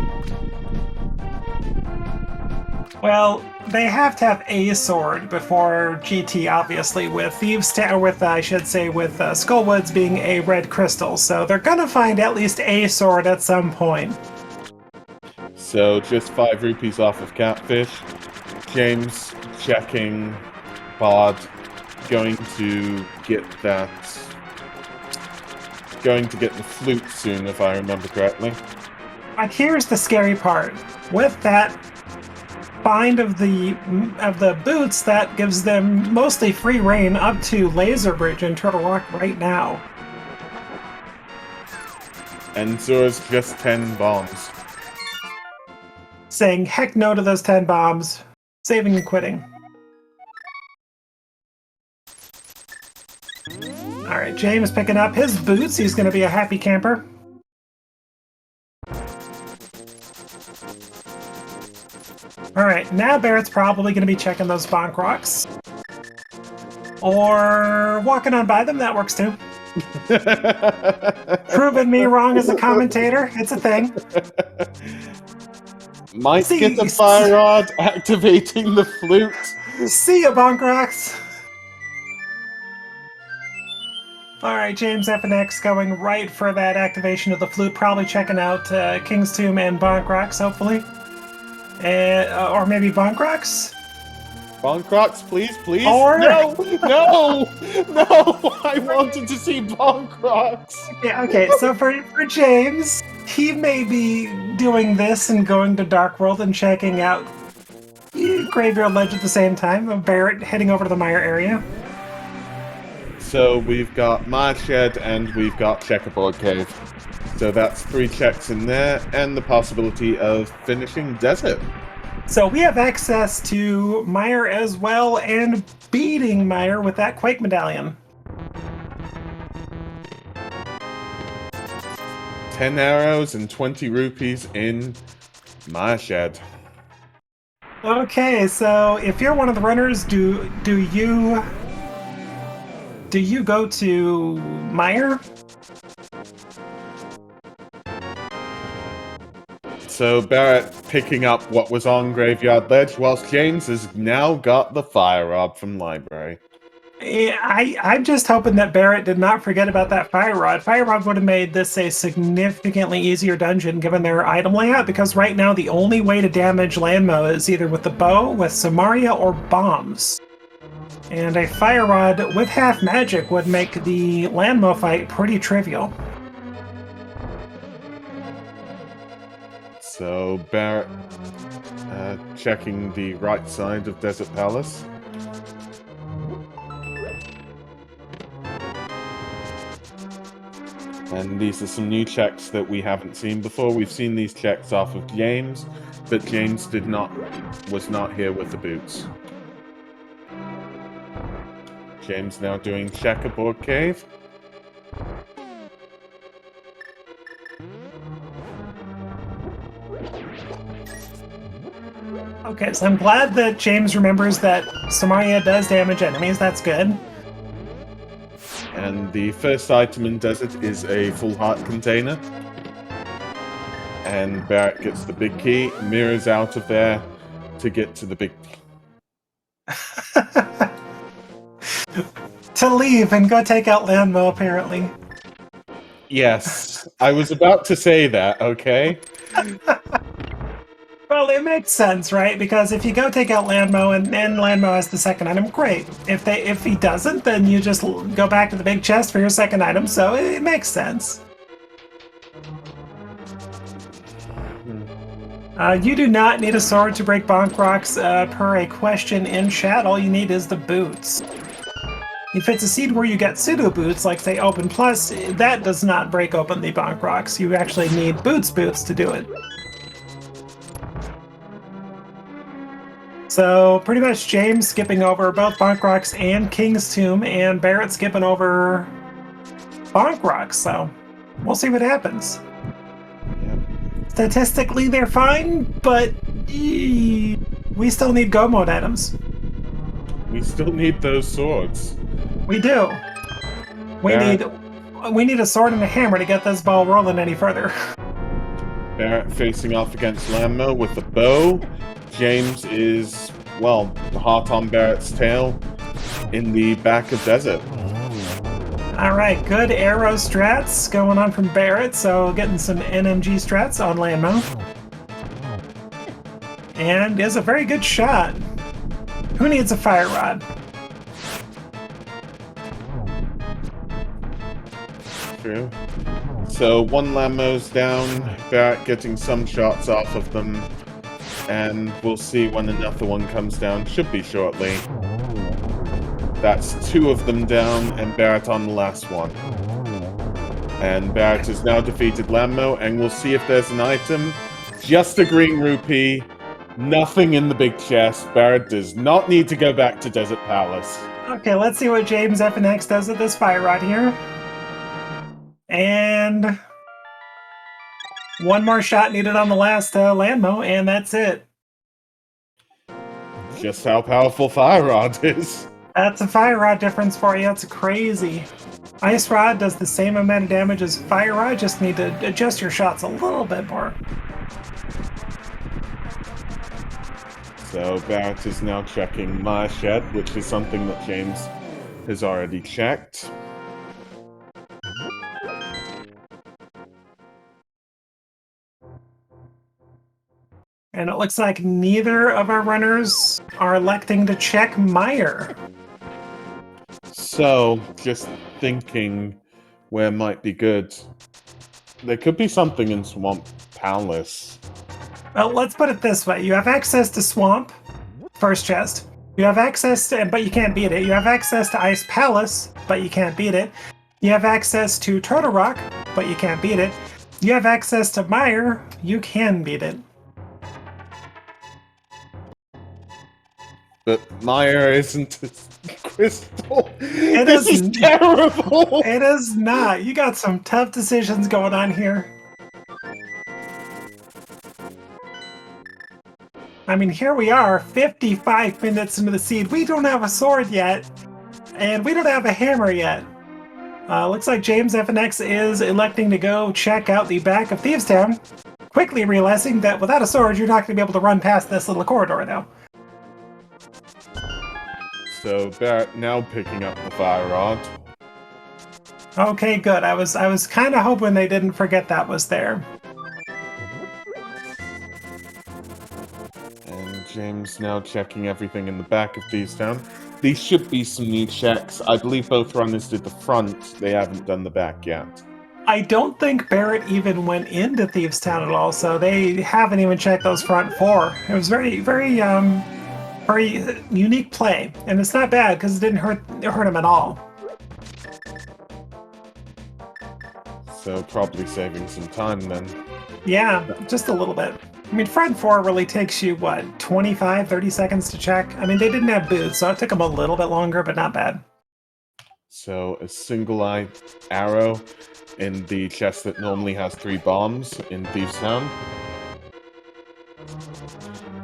Well, they have to have a sword before GT, obviously, with Thieves Town, with Skullwoods being a red crystal, so they're gonna find at least a sword at some point. So just 5 rupees off of Catfish. James checking Bod, going to get the flute soon, if I remember correctly. But here's the scary part. With that bind of the boots, that gives them mostly free reign up to Laser Bridge and Turtle Rock right now. And Zora's just 10 bombs. Saying heck no to those 10 bombs, saving and quitting. All right, James picking up his boots. He's going to be a happy camper. All right, now Barrett's probably going to be checking those bonk rocks. Or walking on by them, that works too. Proving me wrong as a commentator, it's a thing. Might get the fire rod, activating the flute. See ya, bonk rocks. Alright, James FNX going right for that activation of the flute, probably checking out King's Tomb and bonk rocks, hopefully. Or maybe bonk rocks? Bonk rocks, please, please. Or... No, no, no! I wanted to see bonk rocks. Okay, so for James, he may be doing this and going to Dark World and checking out Graveyard Ledge at the same time. Barrett heading over to the Mire area. So we've got Mire Shed and we've got Checkerboard Cave. So that's 3 checks in there, and the possibility of finishing Desert. So we have access to Mire as well, and beating Mire with that Quake Medallion. 10 arrows and 20 rupees in Mire Shed. Okay, so if you're one of the runners, do you go to Mire? So Barrett picking up what was on Graveyard Ledge, whilst James has now got the fire rod from Library. I'm just hoping that Barrett did not forget about that fire rod. Fire rod would have made this a significantly easier dungeon given their item layout, because right now the only way to damage Landmo is either with the bow, with Samaria, or bombs. And a fire rod with half magic would make the Landmo fight pretty trivial. So Barrett checking the right side of Desert Palace. And these are some new checks that we haven't seen before. We've seen these checks off of James, but James was not here with the boots. James now doing Checkerboard Cave. Okay, so I'm glad that James remembers that Samaria does damage enemies. That's good. And the first item in Desert is a full heart container. And Barrett gets the big key, mirrors out of there to get to the big To leave and go take out Landmo, apparently. Yes, I was about to say that, okay? Well, it makes sense, right? Because if you go take out Landmo and Landmo has the second item, great. If he doesn't, then you just go back to the big chest for your second item, so it makes sense. You do not need a sword to break bonk rocks, per a question in chat. All you need is the boots. If it's a seed where you get pseudo boots, like say Open Plus, that does not break open the bonk rocks. You actually need boots to do it. So pretty much James skipping over both bonk rocks and King's Tomb, and Barrett skipping over bonk rocks. So we'll see what happens. Yep. Statistically, they're fine, but we still need go mode items. We still need those swords. We do. We need a sword and a hammer to get this ball rolling any further. Barrett facing off against Landmo with the bow. James is, well, the heart on Barrett's tail in the back of Desert. Alright, good arrow strats going on from Barrett, so getting some NMG strats on Landmo. And is a very good shot. Who needs a fire rod? True. So one Landmo's down, Barrett getting some shots off of them, and we'll see when another one comes down. Should be shortly. That's 2 of them down, and Barrett on the last one. And Barrett has now defeated Landmo, and we'll see if there's an item. Just a green rupee. Nothing in the big chest. Barrett does not need to go back to Desert Palace. Okay, let's see what James FNX does with this fire rod here. And one more shot needed on the last Landmo, and that's it. Just how powerful Fire Rod is. That's a fire rod difference for you. That's crazy. Ice rod does the same amount of damage as fire rod. Just need to adjust your shots a little bit more. So Barrett is now checking my shed, which is something that James has already checked. And it looks like neither of our runners are electing to check Meyer. So, just thinking where might be good. There could be something in Swamp Palace. Well, let's put it this way. You have access to Swamp, first chest. You have access to, but you can't beat it. You have access to Ice Palace, but you can't beat it. You have access to Turtle Rock, but you can't beat it. You have access to Meyer, you can beat it. But Meyer isn't crystal. It This is terrible! It is not. You got some tough decisions going on here. I mean, here we are, 55 minutes into the seed. We don't have a sword yet, and we don't have a hammer yet. Looks like James FNX is electing to go check out the back of Thieves Town, quickly realizing that without a sword, you're not going to be able to run past this little corridor now. So Barrett now picking up the Fire Rod. Okay, good. I was kind of hoping they didn't forget that was there. And James now checking everything in the back of Thieves Town. These should be some new checks. I believe both runners did the front. They haven't done the back yet. I don't think Barrett even went into Thieves Town at all, so they haven't even checked those front four. It was very unique play, and it's not bad because it didn't hurt him at all. So probably saving some time then. Yeah, just a little bit. I mean, front four really takes you, what, 25, 30 seconds to check? I mean, they didn't have boots, so it took them a little bit longer, but not bad. So a single-eye arrow in the chest that normally has 3 bombs in Thieves Town.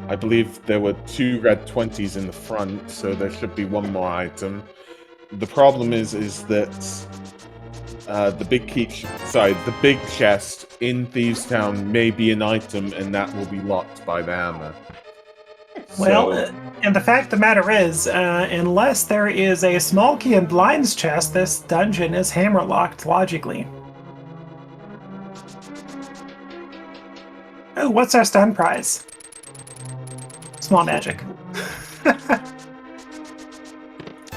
I believe there were 2 red 20s in the front, so there should be 1 more item. The problem is that the big chest in Thieves Town may be an item, and that will be locked by the hammer. Well, and the fact of the matter is, unless there is a small key in Blind's chest, this dungeon is hammer locked logically. Oh, what's our stun prize? Small magic.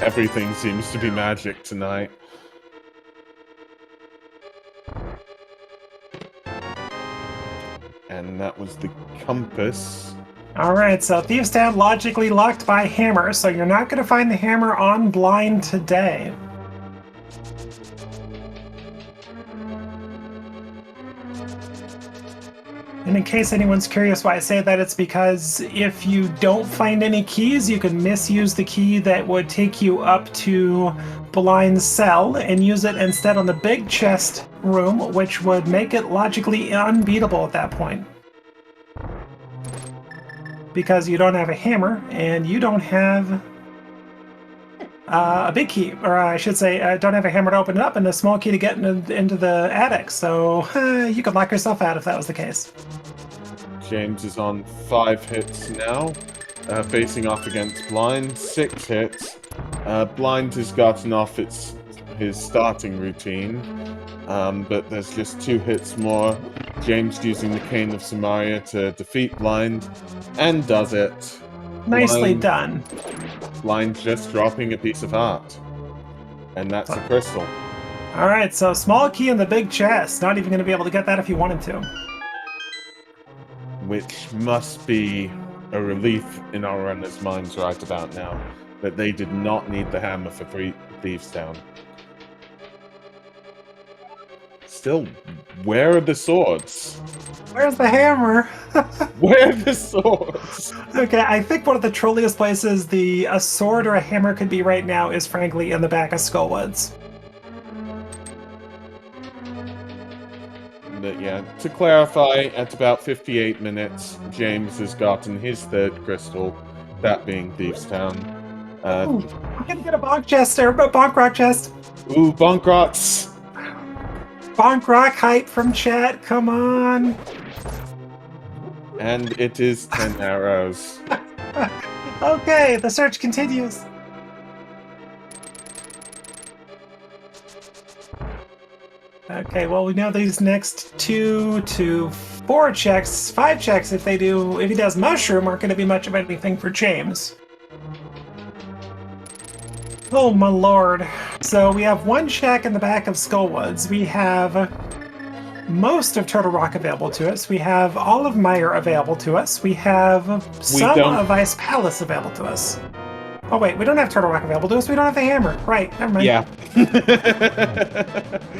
Everything seems to be magic tonight. And that was the compass. Alright, so Thieves Town logically locked by hammer, so you're not going to find the hammer on Blind today. And in case anyone's curious why I say that, it's because if you don't find any keys, you can misuse the key that would take you up to Blind's cell and use it instead on the big chest room, which would make it logically unbeatable at that point. Because you don't have a hammer, and you don't have a big key, or I should say, don't have a hammer to open it up and a small key to get into the attic, so you could lock yourself out if that was the case. James is on 5 hits now, facing off against Blind. 6 hits. Blind has gotten off his starting routine, but there's just 2 hits more. James using the Cane of Samaria to defeat Blind, and does it. Nicely done. Blind just dropping a piece of heart. And that's a crystal. Alright, so small key in the big chest. Not even going to be able to get that if you wanted to. Which must be a relief in our runners' minds right about now. That they did not need the hammer for Thieves Town. Still, where are the swords? Where's the hammer? Where are the swords? Okay, I think one of the trolliest places a sword or a hammer could be right now is frankly in the back of Skullwoods. But yeah, to clarify, at about 58 minutes, James has gotten his third crystal, that being Thieves Town. Ooh, I'm gonna get a bonk chest or a bonk rock chest. Ooh, Bonkrots! Bonk rock hype from chat, come on. And it is 10 arrows. Okay, the search continues. Okay, well, we know these next 2 to 4 checks, 5 checks if he does mushroom, aren't going to be much of anything for James. Oh my lord. So we have 1 check in the back of Skullwoods. We have most of Turtle Rock available to us. We have all of Meyer available to us. We have some of Ice Palace available to us. Oh wait, we don't have Turtle Rock available to us. We don't have the hammer. Right, never mind. Yeah.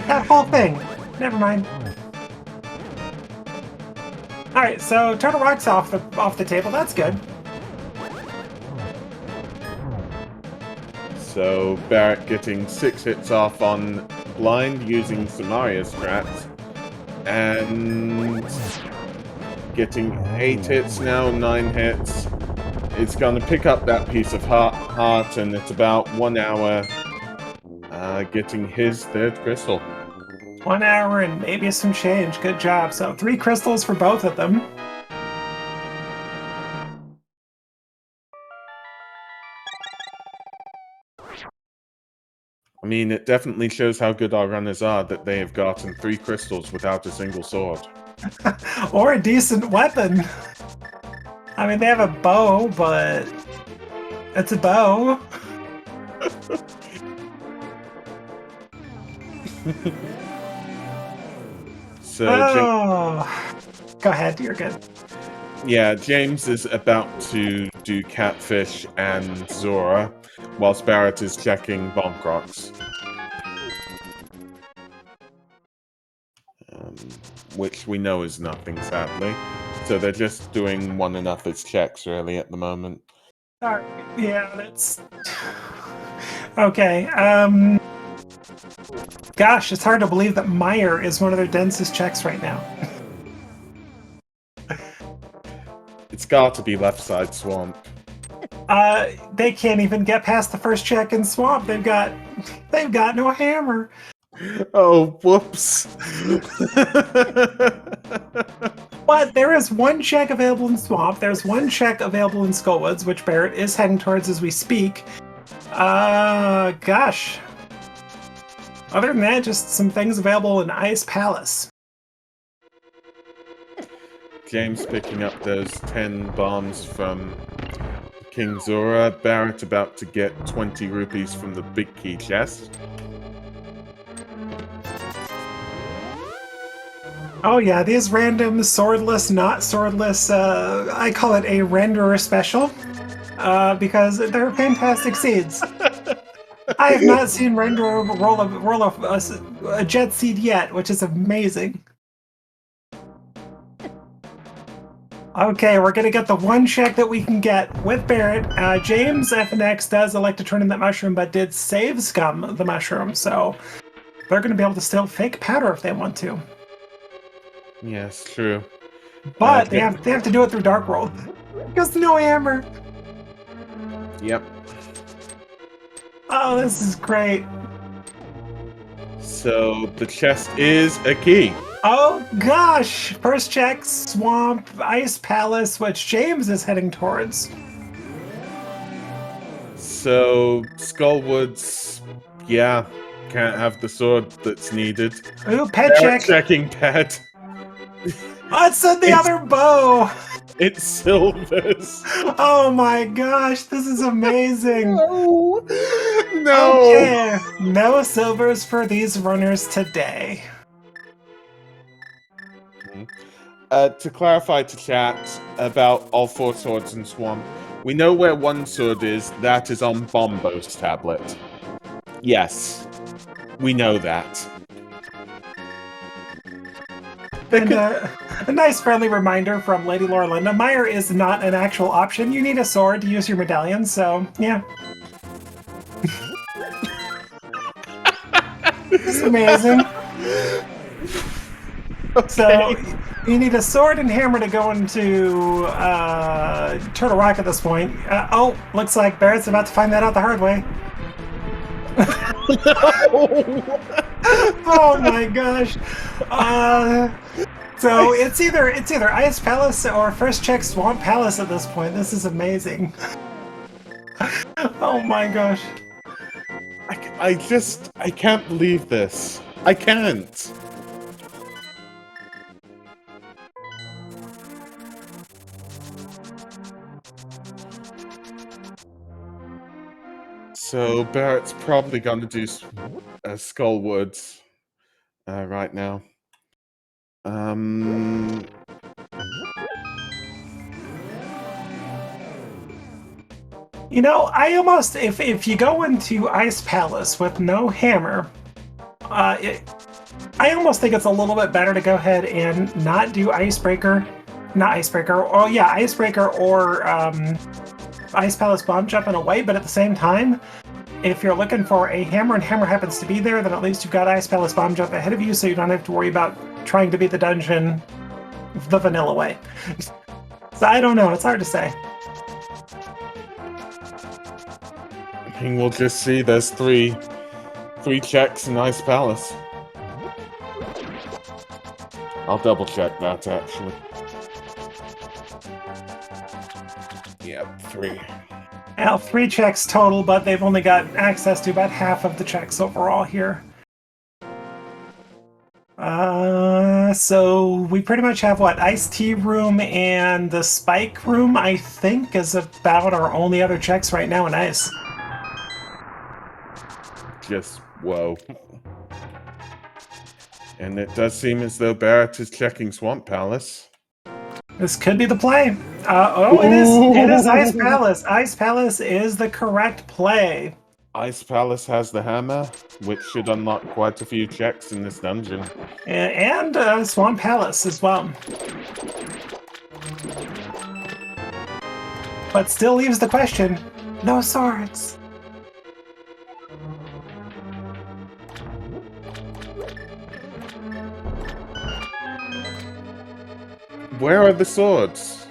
That whole thing. Never mind. Alright, so Turtle Rock's off the table. That's good. So Barrett getting 6 hits off on blind using Samaria's strats. And getting 8 hits now, 9 hits. It's going to pick up that piece of heart, and it's about 1 hour getting his third crystal. 1 hour and maybe some change. Good job. So 3 crystals for both of them. I mean, it definitely shows how good our runners are that they have gotten 3 crystals without a single sword. Or a decent weapon. I mean, they have a bow, but it's a bow. So, go ahead, you're good. Yeah, James is about to do Catfish and Zora, whilst Barrett is checking Bomb Crocs. Which we know is nothing, sadly. So they're just doing one another's checks, really, at the moment. Alright, yeah, that's... Okay, Gosh, it's hard to believe that Meyer is one of their densest checks right now. It's got to be left side swamp. They can't even get past the first check in swamp. They've got no hammer. Oh, whoops. But there is 1 check available in swamp. There's 1 check available in Skullwoods, which Barrett is heading towards as we speak. Gosh. Other than that, just some things available in Ice Palace. James picking up those 10 bombs from King Zora. Barrett about to get 20 rupees from the big key chest. Oh yeah, these random swordless, not swordless, I call it a renderer special, because they're fantastic seeds. I have not seen renderer roll a jet seed yet, which is amazing. Okay, we're gonna get the 1 check that we can get with Barrett. James FNX does elect to turn in that mushroom, but did save Scum the mushroom, so they're gonna be able to still fake powder if they want to. Yes, true. But they have to do it through Dark World. Because no hammer. Yep. Oh, this is great. So the chest is a key. Oh gosh! First check, Swamp, Ice Palace, which James is heading towards. So Skullwoods, yeah, can't have the sword that's needed. Ooh, pet check. Checking pet. What's in the other bow? It's silvers. Oh my gosh, this is amazing. No. Okay, no silvers for these runners today. To clarify to chat about all 4 swords in Swamp, we know where 1 sword is. That is on Bombo's tablet. Yes, we know that. And A nice friendly reminder from Lady Laura Linda. Meyer is not an actual option. You need a sword to use your medallion, so yeah. It's amazing. Okay. So you need a sword and hammer to go into Turtle Rock at this point. Oh, looks like Barrett's about to find that out the hard way. Oh my gosh. So it's either Ice Palace or First Check Swamp Palace at this point. This is amazing. Oh my gosh. I can't believe this. I can't. So Barrett's probably gonna do Skull Woods right now. You know, I almost if you go into Ice Palace with no hammer, I almost think it's a little bit better to go ahead and not do Icebreaker, Icebreaker or Ice Palace Bomb Jump in a way, but at the same time, if you're looking for a hammer and hammer happens to be there, then at least you've got Ice Palace Bomb Jump ahead of you, so you don't have to worry about trying to beat the dungeon the vanilla way. So I don't know, it's hard to say. I mean, we'll just see. There's three checks in Ice Palace. I'll double check that actually. Yep, 3. Now, 3 checks total, but they've only got access to about half of the checks overall here. So we pretty much have what? Ice Tea Room and the Spike Room, I think, is about our only other checks right now in Ice. Just whoa. And it does seem as though Barrett is checking Swamp Palace. This could be the play. It is Ice Palace. Ice Palace is the correct play. Ice Palace has the hammer, which should unlock quite a few checks in this dungeon. And Swamp Palace as well. But still leaves the question, no swords. Where are the swords?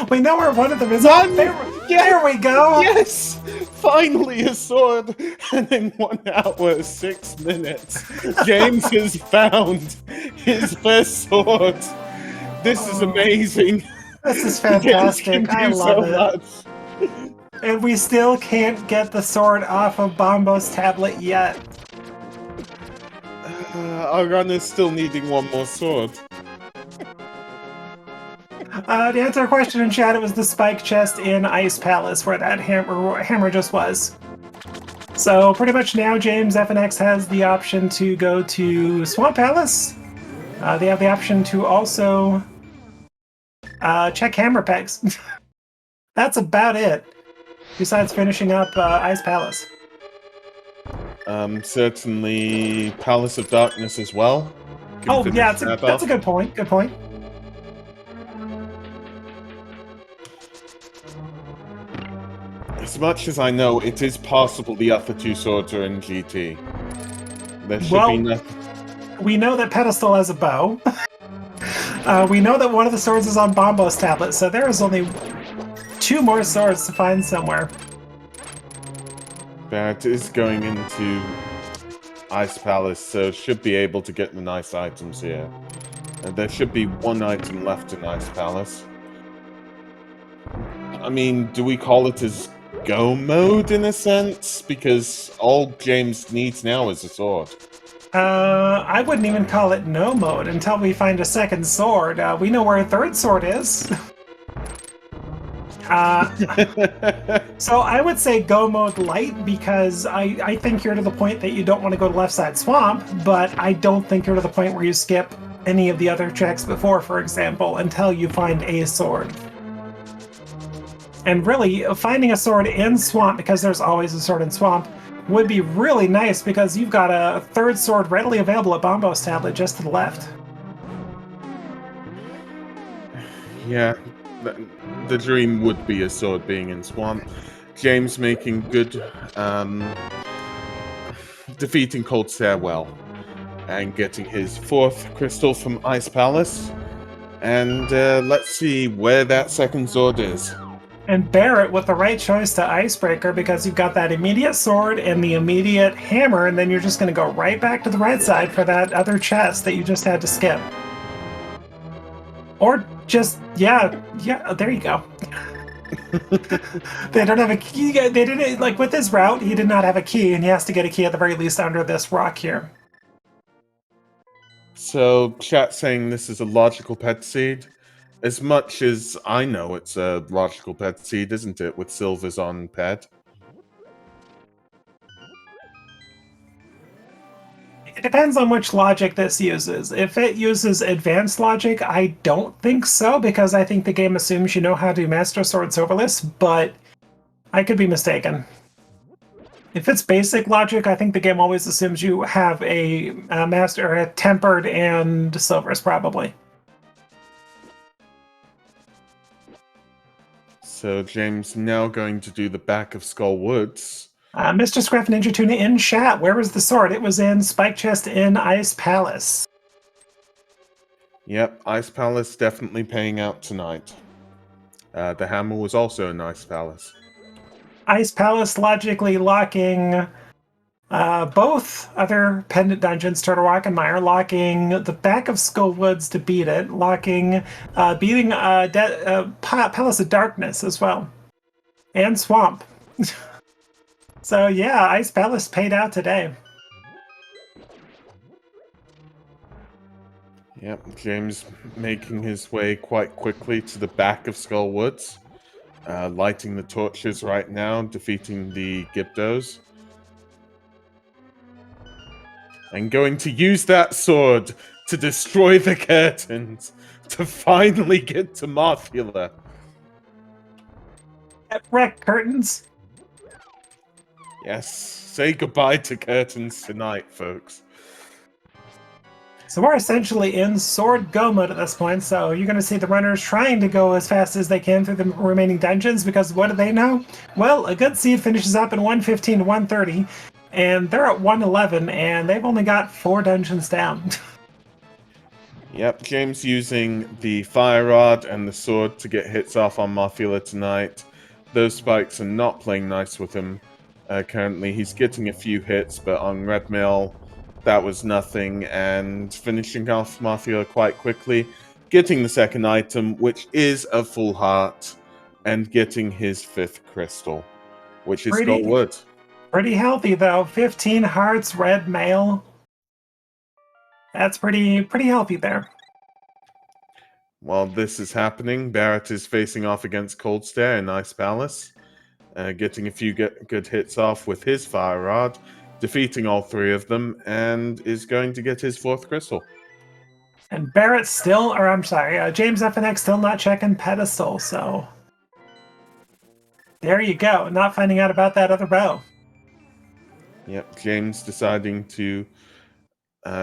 We know where one of them is. One! There we go! Yes! Finally a sword! And in 1 hour, 6 minutes, James has found his first sword. This is amazing. This is fantastic. I love it. Much. And we still can't get the sword off of Bombo's tablet yet. Our runner's still needing one more sword. To answer a question in chat, it was the spike chest in Ice Palace where that hammer just was. So pretty much now James FNX has the option to go to Swamp Palace. They have the option to also check hammer pegs. That's about it, besides finishing up Ice Palace. Certainly Palace of Darkness as well. Oh yeah, that's a good point. Good point. As much as I know, it is possible the other 2 swords are in GT. There should be nothing. We know that Pedestal has a bow. We know that one of the swords is on Bombo's tablet, so there is only 2 more swords to find somewhere. Barrett is going into Ice Palace, so should be able to get the nice items here. There should be 1 item left in Ice Palace. I mean, do we call it as go mode in a sense? Because all James needs now is a sword. I wouldn't even call it no mode until we find a second sword. We know where a third sword is. So I would say go mode light because I think you're to the point that you don't want to go to left side swamp, but I don't think you're to the point where you skip any of the other checks before, for example, until you find a sword. And really, finding a sword in Swamp, because there's always a sword in Swamp, would be really nice because you've got a third sword readily available at Bombo's tablet just to the left. Yeah, the dream would be a sword being in Swamp. James making good, defeating Cold Stare well, and getting his 4th crystal from Ice Palace. And let's see where that second sword is. And Barrett with the right choice to Icebreaker because you've got that immediate sword and the immediate hammer, and then you're just going to go right back to the right side for that other chest that you just had to skip. Or just, yeah, there you go. They don't have a key. They didn't, like with his route, he did not have a key, and he has to get a key at the very least under this rock here. So, chat saying this is a logical pet seed. As much as I know it's a logical pet seed, isn't it, with Silvers on pet? It depends on which logic this uses. If it uses advanced logic, I don't think so, because I think the game assumes you know how to master Sword Silverless, but I could be mistaken. If it's basic logic, I think the game always assumes you have a master, a tempered and silvers, probably. So James now going to do the back of Skull Woods. Mr. Scruff Ninja Tuna in chat. Where was the sword? It was in Spike Chest in Ice Palace. Yep, Ice Palace definitely paying out tonight. The hammer was also in Ice Palace. Ice Palace logically locking both other pendant dungeons, Turtle Rock and Mire, locking the back of Skull Woods to beat it, locking, beating Palace of Darkness as well, and Swamp. So yeah, Ice Palace paid out today. Yep, James making his way quite quickly to the back of Skull Woods, lighting the torches right now, defeating the Gyptos. And going to use that sword to destroy the curtains to finally get to Marthula. Wreck curtains. Yes, say goodbye to curtains tonight, folks. So we're essentially in sword go mode at this point, so you're going to see the runners trying to go as fast as they can through the remaining dungeons, because what do they know? Well, a good seed finishes up in 115 to 130, and they're at 111, and they've only got 4 dungeons down. Yep, James using the Fire Rod and the sword to get hits off on Marthula tonight. Those spikes are not playing nice with him currently. He's getting a few hits, but on Red Mill, that was nothing, and finishing off Marthula quite quickly, getting the second item, which is a full heart, and getting his 5th crystal, which is Skull Wood. Pretty healthy, though. 15 hearts, Red Mail. That's pretty healthy there. While this is happening, Barrett is facing off against Cold Stare in Ice Palace, getting a few good hits off with his Fire Rod, defeating all 3 of them, and is going to get his 4th crystal. And Barrett still, or I'm sorry, James FNX still not checking pedestal, so there you go. Not finding out about that other bow. Yep, James deciding to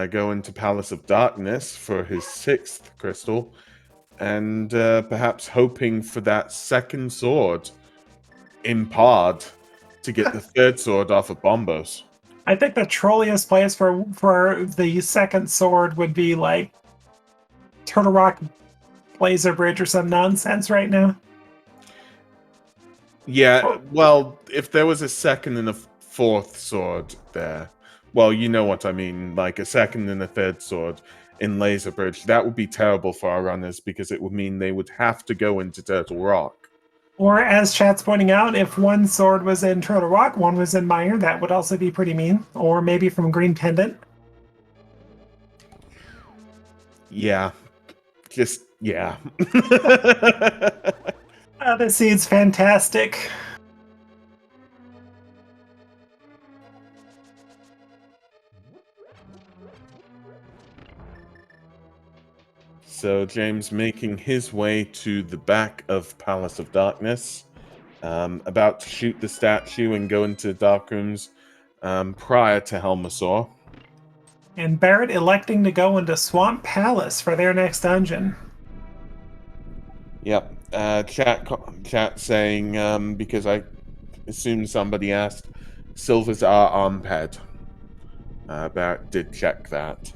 go into Palace of Darkness for his 6th crystal, and perhaps hoping for that second sword in Pod to get the 3rd sword off of Bombos. I think the trolliest place for the second sword would be like Turtle Rock Blazer Bridge or some nonsense right now. Yeah, well, if there was a 2nd and a 4th sword there, well, you know what I mean, like a 2nd and a 3rd sword in Laser Bridge, that would be terrible for our runners, because it would mean they would have to go into Turtle Rock. Or, as chat's pointing out, if one sword was in Turtle Rock, one was in Mire, that would also be pretty mean. Or maybe from Green Pendant. Yeah. Just, yeah. This seed's fantastic. So James making his way to the back of Palace of Darkness, about to shoot the statue and go into dark rooms prior to Helmasaur. And Barrett electing to go into Swamp Palace for their next dungeon. Yep. Chat saying because I assume somebody asked, silvers are armped. Barrett did check that.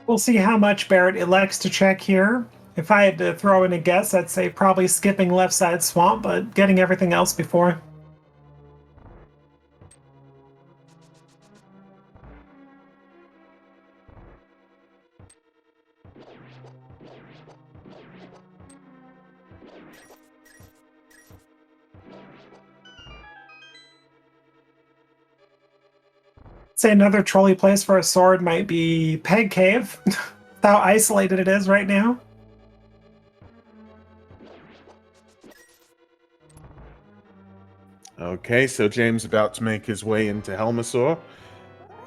We'll see how much Barrett elects to check here. If I had to throw in a guess, I'd say probably skipping left side swamp, but getting everything else before. Say another trolley place for a sword might be Peg Cave. How isolated it is right now. Okay, so James about to make his way into Helmasaur.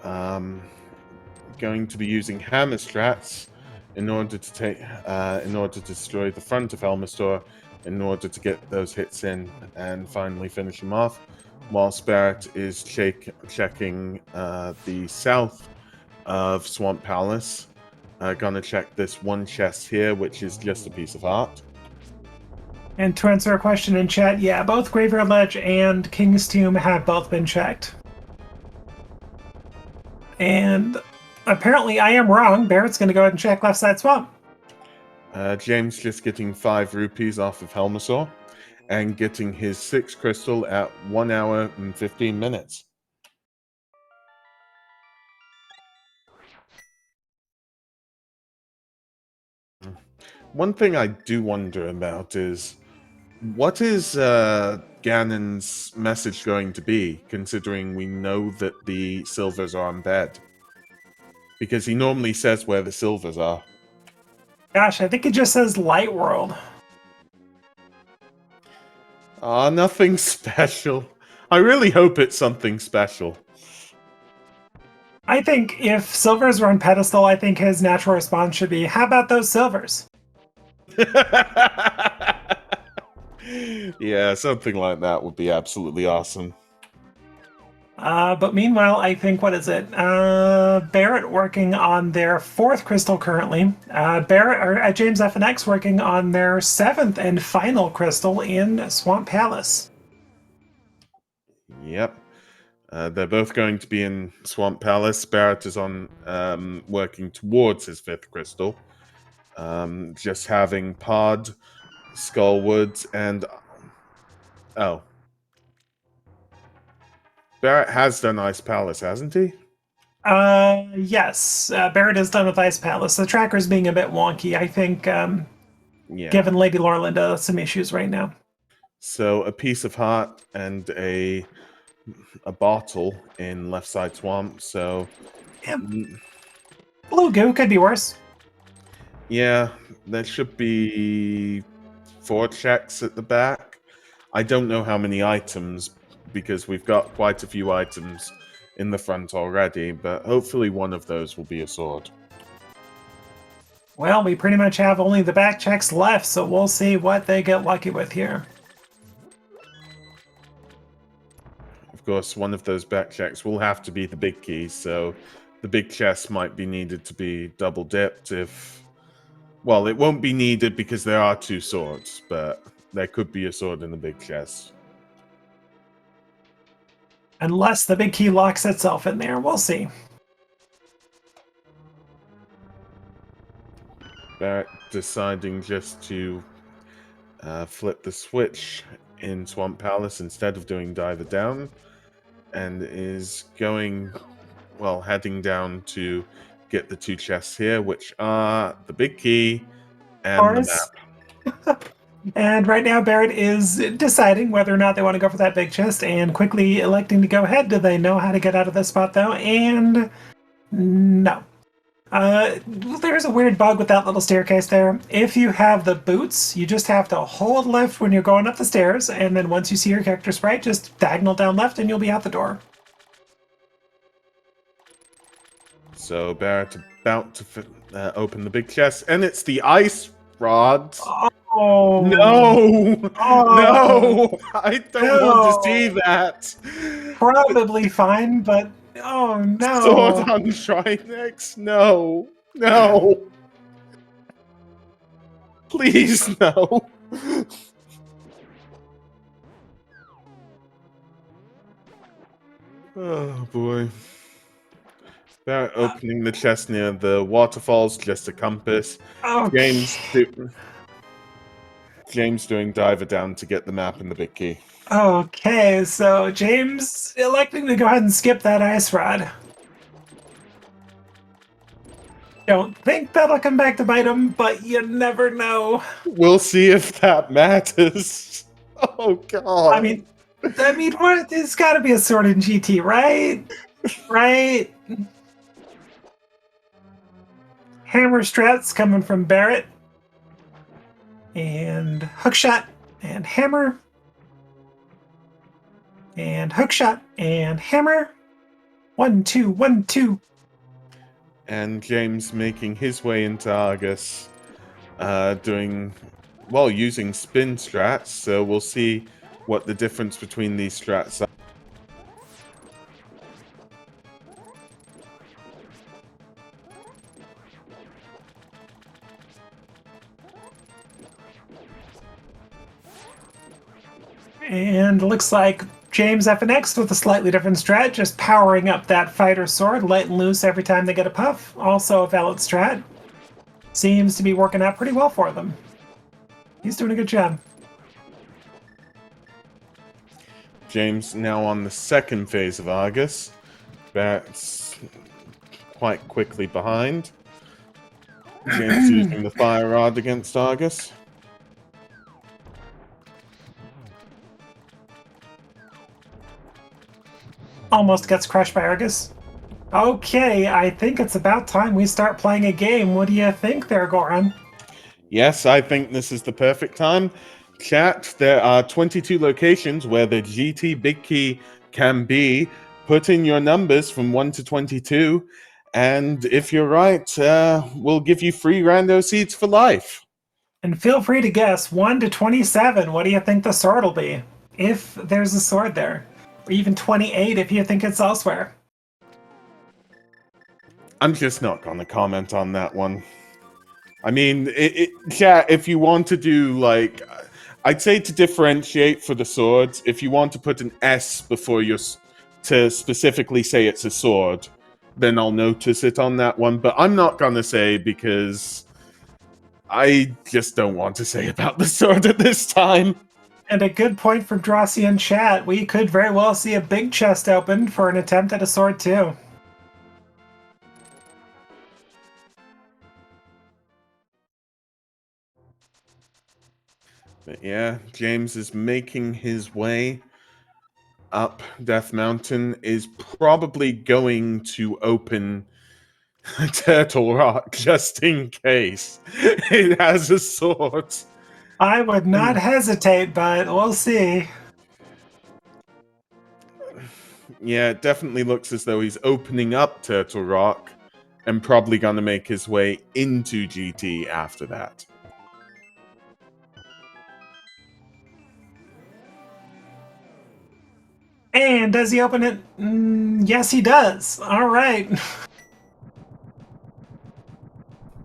Going to be using hammer strats in order to destroy the front of Helmasaur, in order to get those hits in and finally finish him off. Whilst Barrett is checking the south of Swamp Palace. Gonna check this one chest here, which is just a piece of heart. And to answer a question in chat, yeah, both Graveyard Ledge and King's Tomb have both been checked. And apparently I am wrong. Barrett's going to go ahead and check left side swamp. James just getting 5 rupees off of Helmasaur and getting his 6th crystal at 1 hour and 15 minutes. One thing I do wonder about is, what is Ganon's message going to be, considering we know that the silvers are on bed? Because he normally says where the silvers are. Gosh, I think it just says Light World. Nothing special. I really hope it's something special. I think if silvers were on pedestal, I think his natural response should be, how about those silvers? Yeah, something like that would be absolutely awesome. But meanwhile, I think, what is it? Barrett working on their 4th crystal currently. James FNX working on their 7th and final crystal in Swamp Palace. Yep. They're both going to be in Swamp Palace. Barrett is on working towards his 5th crystal. Just having Pod, Skullwoods, and... Oh. Barrett has done Ice Palace, hasn't he? Yes. Barrett is done with Ice Palace. The tracker's being a bit wonky, I think, Yeah. given Lady Lorlinda some issues right now. So a piece of heart and a bottle in left side swamp, so... Yeah. Blue goo could be worse. Yeah, there should be 4 checks at the back. I don't know how many items, because we've got quite a few items in the front already, but hopefully one of those will be a sword. Well, we pretty much have only the back checks left, so we'll see what they get lucky with here. Of course, one of those back checks will have to be the big key, so the big chest might be needed to be double dipped if... Well, it won't be needed because there are 2 swords, but there could be a sword in the big chest. Unless the big key locks itself in there, we'll see. Barrett deciding just to flip the switch in Swamp Palace instead of doing Diver Down, and is going, well, heading down to get the 2 chests here, which are the big key and the map. And right now, Barrett is deciding whether or not they want to go for that big chest and quickly electing to go ahead. Do they know how to get out of this spot, though? And no. There's a weird bug with that little staircase there. If you have the boots, you just have to hold left when you're going up the stairs, and then once you see your character sprite, just diagonal down left and you'll be out the door. So Barrett about to open the big chest, and it's the ice rods. No! Oh, No! I don't want to see no. that! Probably fine, but oh Sword no. on Trinex? No! No! Please, no! Oh boy. They're opening the chest near the waterfalls, just a compass. James, Okay. James doing diver down to get the map and the big key. Okay, so James electing to go ahead and skip that ice rod. Don't think that'll come back to bite him, but you never know. We'll see if that matters. Oh god. What? There's got to be a sword in GT, right? Right? Hammer strats coming from Barrett. And hookshot and hammer. And hookshot and hammer. 1, 2, 1, 2. And James making his way into Argus, using spin strats, so we'll see what the difference between these strats are. And looks like James FNX with a slightly different strat, just powering up that fighter sword, letting loose every time they get a puff. Also a valid strat. Seems to be working out pretty well for them. He's doing a good job. James now on the second phase of Argus. That's quite quickly behind. James using the fire rod against Argus. Almost gets crushed by Argus. Okay, I think it's about time we start playing a game. What do you think there, Goran? Yes, I think this is the perfect time. Chat, there are 22 locations where the GT Big Key can be. Put in your numbers from 1 to 22, and if you're right, we'll give you free rando seeds for life. And feel free to guess 1 to 27. What do you think the sword will be? If there's a sword there. Or even 28 if you think it's elsewhere. I'm just not going to comment on that one. I mean, chat, if you want to do, like, I'd say to differentiate for the swords, if you want to put an S before to specifically say it's a sword, then I'll notice it on that one. But I'm not going to say, because I just don't want to say about the sword at this time. And a good point from Drossi in chat. We could very well see a big chest opened for an attempt at a sword too. But yeah, James is making his way up Death Mountain, is probably going to open Turtle Rock just in case it has a sword. I would not hesitate, but we'll see. Yeah, it definitely looks as though he's opening up Turtle Rock and probably going to make his way into GT after that. And does he open it? Yes, he does. All right.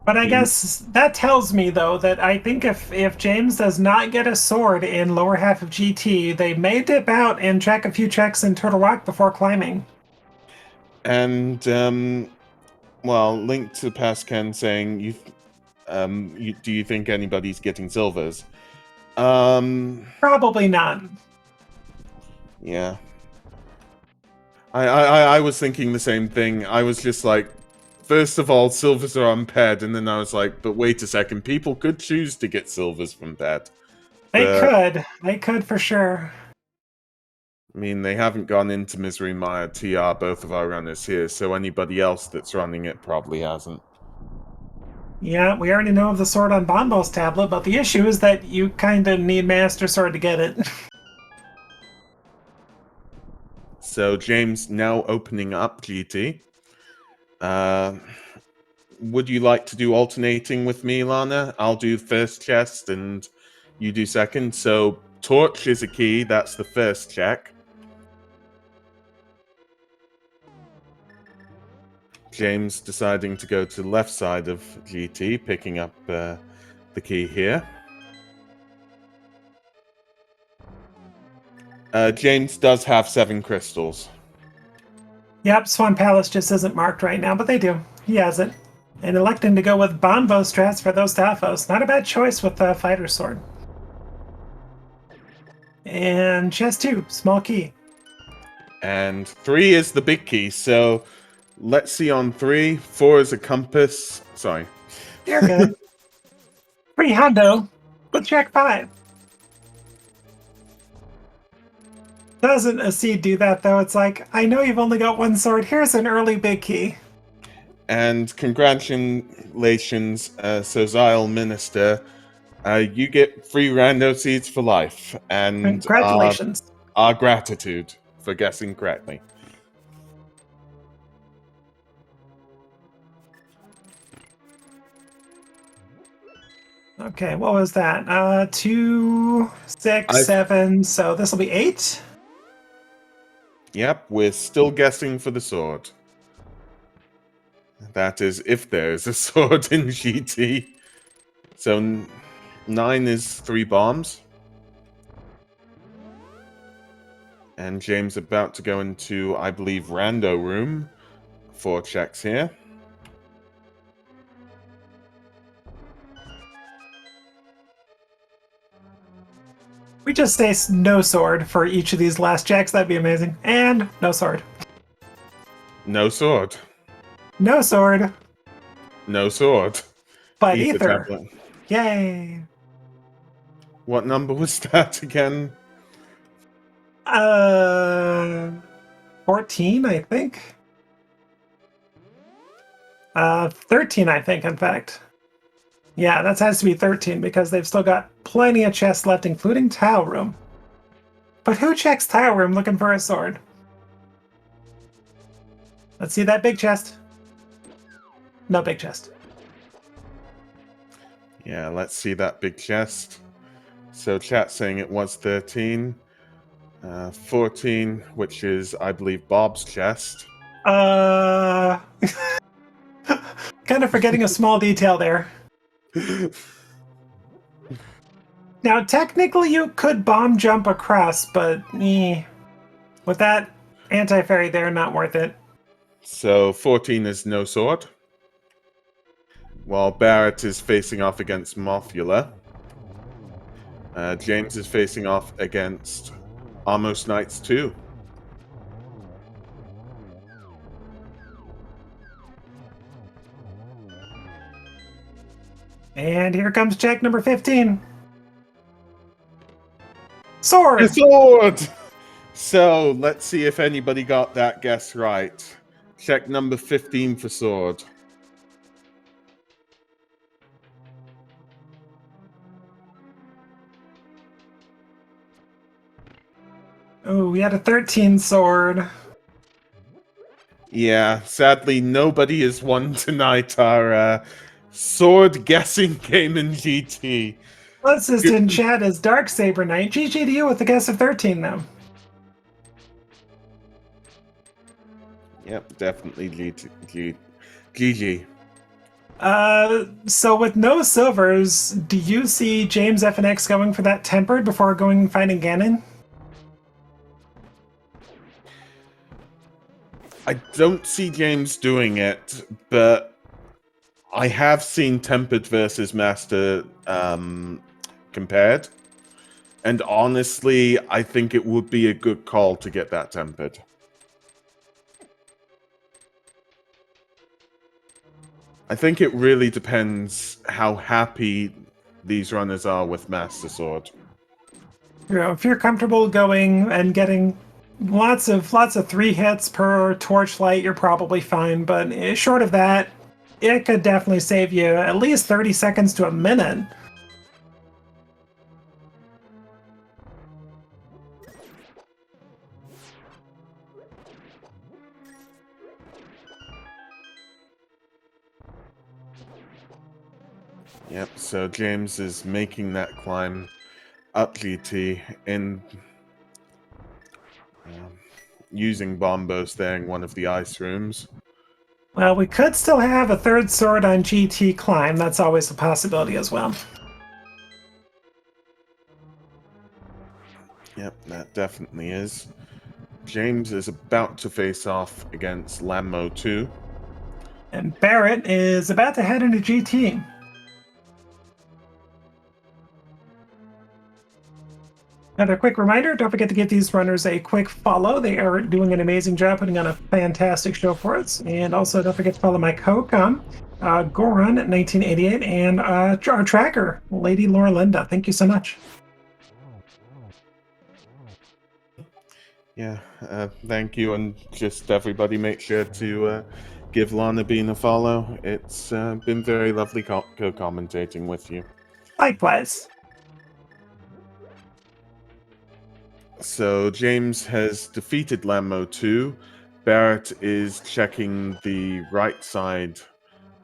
But I guess that tells me, though, that I think if James does not get a sword in lower half of GT, they may dip out and check a few checks in Turtle Rock before climbing. And, linked to Pascan saying, do you think anybody's getting silvers? Probably not. Yeah. I was thinking the same thing. I was just like, first of all, silvers are on ped, and then I was like, but wait a second, people could choose to get silvers from ped. They could for sure. I mean, they haven't gone into Misery Mire TR, both of our runners here, so anybody else that's running it probably hasn't. Yeah, we already know of the sword on Bombo's tablet, but the issue is that you kind of need Master Sword to get it. So James now opening up GT. Would you like to do alternating with me, Lana? I'll do first chest, and You do second. So torch is a key. That's the first check. James deciding to go to the left side of GT, picking up the key here. James does have 7 crystals. Yep, Swan Palace just isn't marked right now, but they do. He has it. And electing to go with Bonbo strats for those Taphos. Not a bad choice with the Fighter Sword. And chest 2, small key. And 3 is the big key, so let's see on 3. 4 is a compass. Sorry. You're good. Free hundo with check 5. Doesn't a seed do that, though? It's like, I know you've only got 1 sword. Here's an early big key. And congratulations, Sozile Minister. You get free rando seeds for life. And Congratulations. Our gratitude for guessing correctly. Okay, what was that? 2, 6, 7. So this will be 8. Yep, we're still guessing for the sword. That is, if there is a sword in GT. So 9 is 3 bombs. And James about to go into, I believe, rando room. 4 checks here. We just say no sword for each of these last checks. That'd be amazing. And no sword. No sword. No sword. No sword. But Ether ether. tablet. Yay. What number was that again? 14, I think. 13, I think, in fact. Yeah, that has to be 13 because they've still got plenty of chests left, including tile room. But who checks tile room looking for a sword? Let's see that big chest. No big chest. Yeah, let's see that big chest. So chat saying it was 13. 14, which is, I believe, Bob's chest. Kind of forgetting a small detail there. Now, technically, you could bomb jump across, but with that anti-fairy there, not worth it. So 14 is no sword. While Barrett is facing off against Mothula. James is facing off against Almost Knights 2. And here comes check number 15. Sword! A sword! So, let's see if anybody got that guess right. Check number 15 for sword. Oh, we had a 13 sword. Yeah, sadly, nobody has won tonight our sword guessing game in GT. Closest in chat is Dark Saber Knight. GG to you with a guess of 13, though. Yep, definitely GG. So with no silvers, do you see James FNX going for that tempered before going and finding Ganon? I don't see James doing it, but I have seen Tempered versus Master compared. And honestly, I think it would be a good call to get that Tempered. I think it really depends how happy these runners are with Master Sword. You know, if you're comfortable going and getting lots of 3 hits per torchlight, you're probably fine. But short of that, it could definitely save you at least 30 seconds to a minute. Yep, so James is making that climb up GT in using Bombo staying one of the ice rooms. Well, we could still have a third sword on GT climb. That's always a possibility as well. Yep, that definitely is. James is about to face off against Lammo 2. And Barrett is about to head into GT. Another quick reminder, don't forget to give these runners a quick follow. They are doing an amazing job putting on a fantastic show for us. And also don't forget to follow my co-com, Goron1988, and our tracker, Lady Laura Linda. Thank you so much. Yeah, thank you, and just everybody make sure to give Lana Bean a follow. It's been very lovely co-commentating with you. Likewise. So James has defeated Lammo 2. Barrett is checking the right side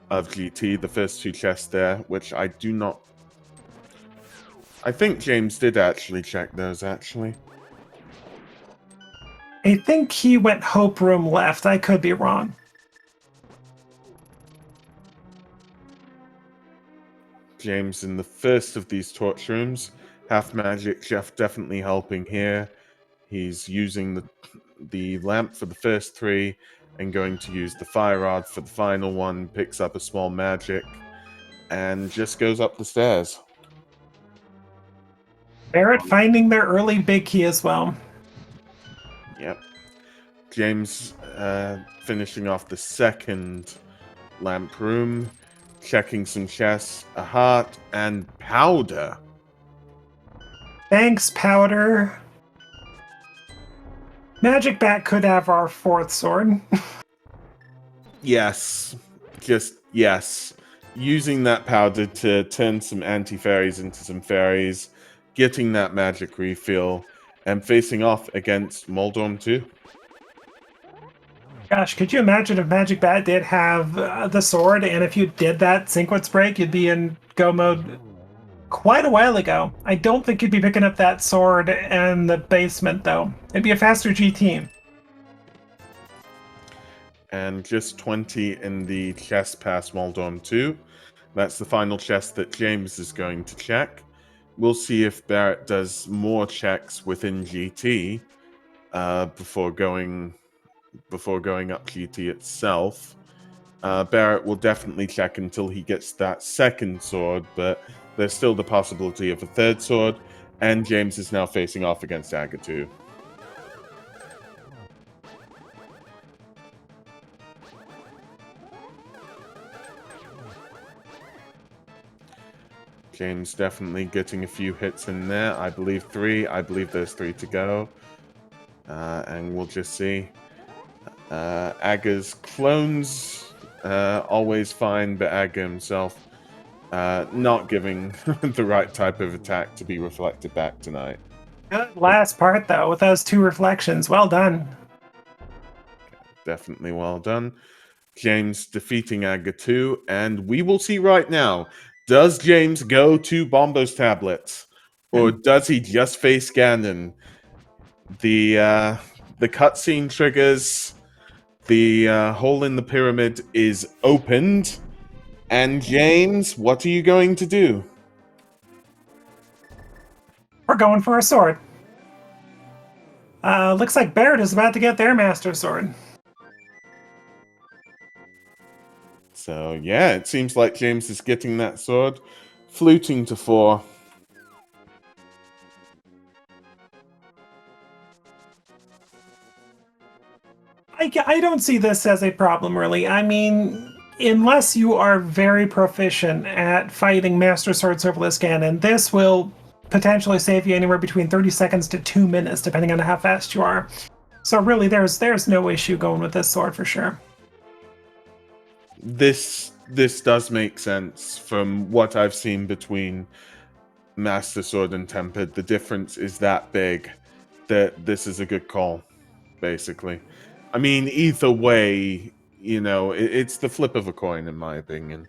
of GT, the first two chests there, which I do not... I think James did actually check those, actually. I think he went Hope Room left. I could be wrong. James in the first of these torch rooms. Half Magic Jeff definitely helping here. He's using the lamp for the first three and going to use the fire rod for the final one. Picks up a small magic and just goes up the stairs. Barrett finding their early big key as well. Yep. James finishing off the second lamp room, checking some chests, a heart, and powder. Thanks, Powder. Magic Bat could have our fourth sword. Yes. Just yes. Using that powder to turn some anti-fairies into some fairies, getting that magic refill, and facing off against Moldorm 2. Gosh, could you imagine if Magic Bat did have the sword, and if you did that sequence break, you'd be in go mode quite a while ago. I don't think you'd be picking up that sword in the basement, though. It'd be a faster GT. And just 20 in the chest past Moldorm 2. That's the final chest that James is going to check. We'll see if Barrett does more checks within GT before going up GT itself. Barrett will definitely check until he gets that second sword, but there's still the possibility of a third sword, and James is now facing off against Agatu. James definitely getting a few hits in there. I believe 3. I believe there's 3 to go. And we'll just see. Aga's clones, always fine, but Aga himself not giving the right type of attack to be reflected back tonight. Good last part, though, with those 2 reflections. Well done. Definitely well done. James defeating Aga 2, and we will see right now. Does James go to Bombo's tablets, or does he just face Ganon? The cutscene triggers. The hole in the pyramid is opened, and James, what are you going to do? We're going for a sword. Looks like Barrett is about to get their Master Sword. So, yeah, it seems like James is getting that sword. Fluting to 4. I don't see this as a problem, really. I mean, unless you are very proficient at fighting Master Sword Serverless Ganon, this will potentially save you anywhere between 30 seconds to 2 minutes, depending on how fast you are. So really, there's no issue going with this sword for sure. This does make sense from what I've seen between Master Sword and Tempered. The difference is that big that this is a good call, basically. I mean, either way, you know, it's the flip of a coin, in my opinion.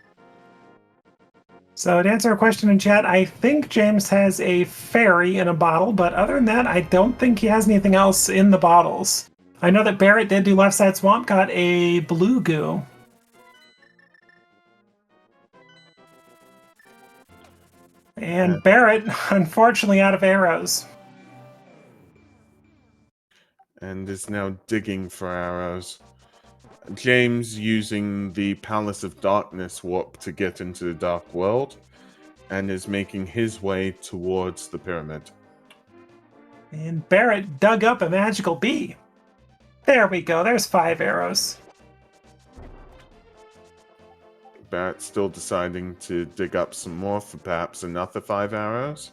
So to answer a question in chat, I think James has a fairy in a bottle, but other than that, I don't think he has anything else in the bottles. I know that Barrett did do Left Side Swamp, got a blue goo. And Barrett, unfortunately, out of arrows. And is now digging for arrows. James using the Palace of Darkness warp to get into the Dark World, and is making his way towards the pyramid. And Barrett dug up a magical bee. There we go, there's 5 arrows. Barrett still deciding to dig up some more for perhaps another 5 arrows.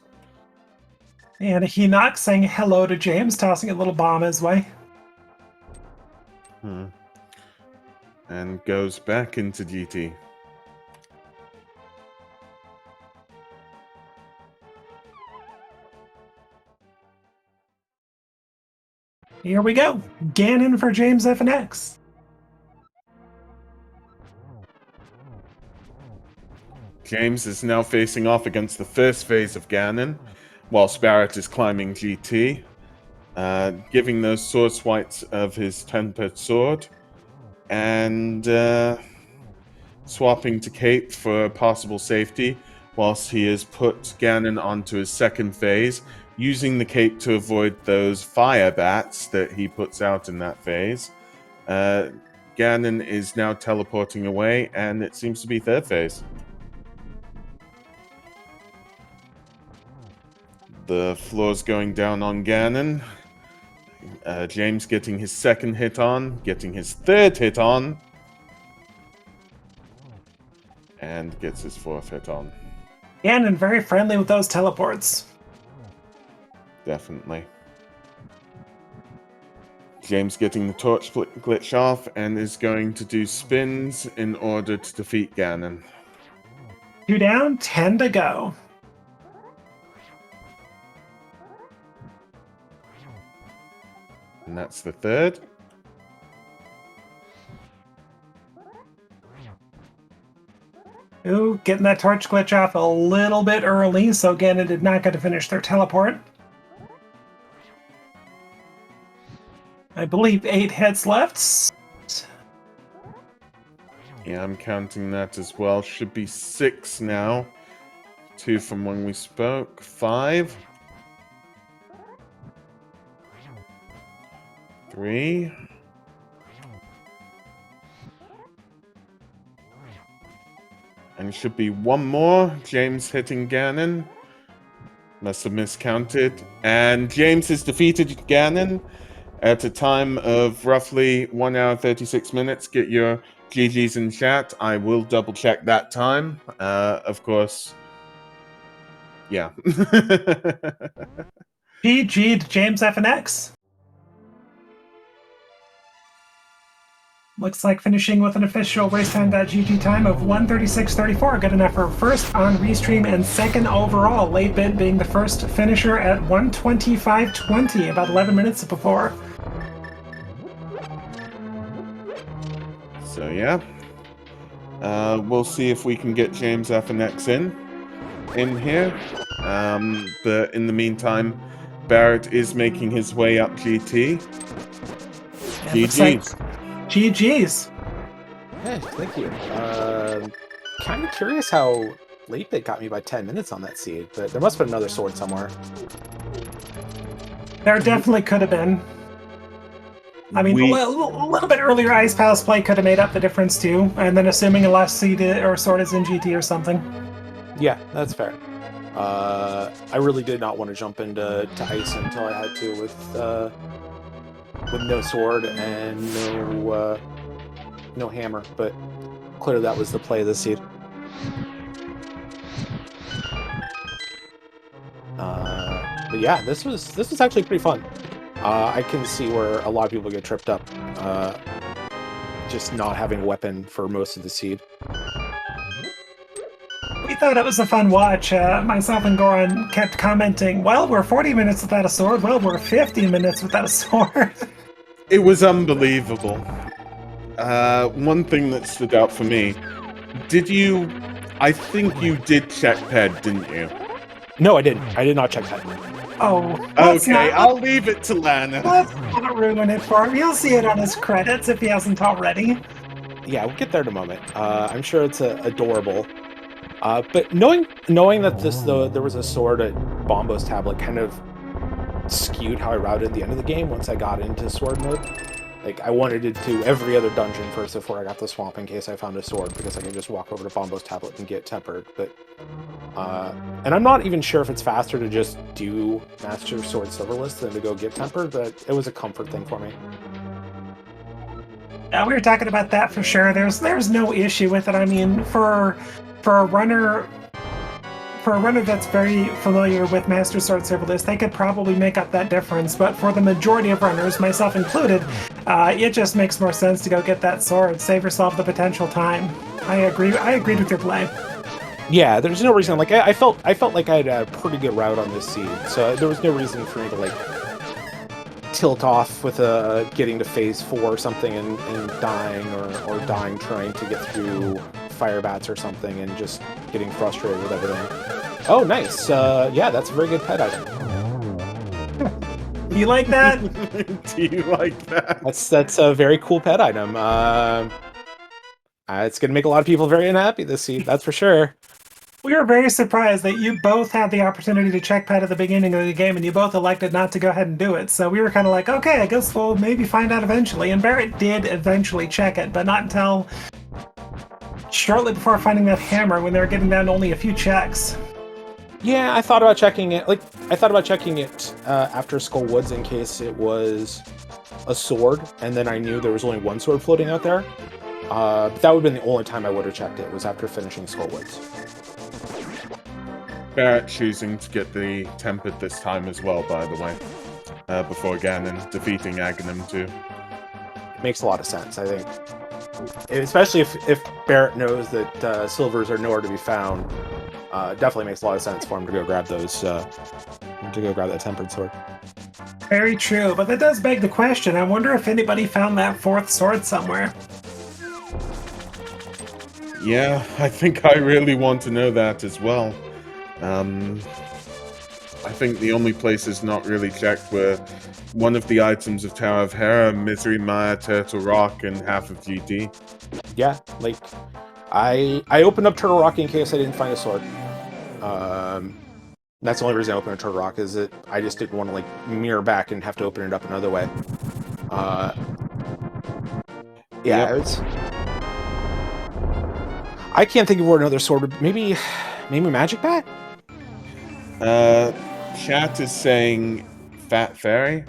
And Hinox saying hello to James, tossing a little bomb his way. And goes back into GT. Here we go. Ganon for James F and X. James is now facing off against the first phase of Ganon, whilst Barrett is climbing GT, giving those sword swipes of his tempered sword, and swapping to Cape for possible safety, whilst he has put Ganon onto his second phase, using the Cape to avoid those fire bats that he puts out in that phase. Ganon is now teleporting away, and it seems to be third phase. The floor's going down on Ganon. James getting his second hit on, getting his third hit on, and gets his fourth hit on. Ganon very friendly with those teleports. Definitely. James getting the torch glitch off and is going to do spins in order to defeat Ganon. 2 down, 10 to go. And that's the third. Ooh, getting that torch glitch off a little bit early, so Ganon did not get to finish their teleport. I believe 8 hits left. Yeah, I'm counting that as well. Should be 6 now. 2 from when we spoke. 5. 3. And should be 1 more. James hitting Ganon. Must have miscounted. And James has defeated Ganon at a time of roughly 1 hour 36 minutes. Get your GGs in chat. I will double check that time. Of course. Yeah. GG to James F and X. Looks like finishing with an official racetime.gg time of 1:36:34. Good enough for first on Restream and second overall. Late Bit being the first finisher at 1:25:20, about 11 minutes before. So yeah. We'll see if we can get James F and X in here. But in the meantime, Barrett is making his way up GT. GG's. GG's. Hey, thank you. Kind of curious how Late Bit got me by 10 minutes on that seed, but there must have been another sword somewhere. There definitely could have been. I mean, a little bit earlier Ice Palace play could have made up the difference too, and then assuming a last seed or sword is in GT or something. Yeah, that's fair. I really did not want to jump into Ice until I had to with no sword and no hammer, but clearly that was the play of the seed. But yeah, this was actually pretty fun. I can see where a lot of people get tripped up, just not having a weapon for most of the seed. We thought it was a fun watch. Myself and Goran kept commenting, well, we're 40 minutes without a sword. Well, we're 50 minutes without a sword. It was unbelievable. One thing that stood out for me, I think you did check PED, didn't you? No, I didn't. I did not check that. Oh, Okay, I'll leave it to Lana. Let's not ruin it for him. He'll see it on his credits if he hasn't already. Yeah, we'll get there in a moment. I'm sure it's adorable. But knowing that there was a sword at Bombo's tablet kind of skewed how I routed the end of the game once I got into sword mode. Like, I wanted to do every other dungeon first before I got the swamp in case I found a sword, because I could just walk over to Bombo's tablet and get tempered. But and I'm not even sure if it's faster to just do Master Sword Silverless than to go get tempered, but it was a comfort thing for me. Yeah, we were talking about that for sure. There's no issue with it. I mean, for a runner that's very familiar with Master Sword Silverless, they could probably make up that difference. But for the majority of runners, myself included, it just makes more sense to go get that sword. Save yourself the potential time. I agreed with your play. Yeah, there's no reason. Like, I felt like I had a pretty good route on this seed, so there was no reason for me to like tilt off with getting to phase 4 or something and dying or dying trying to get through fire bats or something and just getting frustrated with everything. Oh, nice. Yeah, that's a very good pet item. You like that? Do you like that? That's a very cool pet item. It's going to make a lot of people very unhappy this seed, that's for sure. We were very surprised that you both had the opportunity to check pet at the beginning of the game, and you both elected not to go ahead and do it. So we were kind of like, okay, I guess we'll maybe find out eventually. And Barrett did eventually check it, but not until shortly before finding that hammer when they were getting down to only a few checks. Yeah, I thought about checking it. After Skull Woods in case it was a sword, and then I knew there was only one sword floating out there. But that would have been the only time I would have checked it, was after finishing Skull Woods. Barrett choosing to get the tempered this time as well, by the way, before Ganon defeating Aghanim too. It makes a lot of sense, I think. Especially if Barrett knows that silvers are nowhere to be found, definitely makes a lot of sense for him to go grab those, to go grab that tempered sword. Very true, but that does beg the question. I wonder if anybody found that 4th sword somewhere. Yeah, I think I really want to know that as well. I think the only places not really checked were one of the items of Tower of Hera, Misery Maya, Turtle Rock, and half of GT. Yeah, like, I opened up Turtle Rock in case I didn't find a sword. That's the only reason I opened a Turtle Rock, is that I just didn't want to, like, mirror back and have to open it up another way. Yeah, Yep. it's... I can't think of where another sword would... Maybe Magic Bat? Chat is saying Fat Fairy.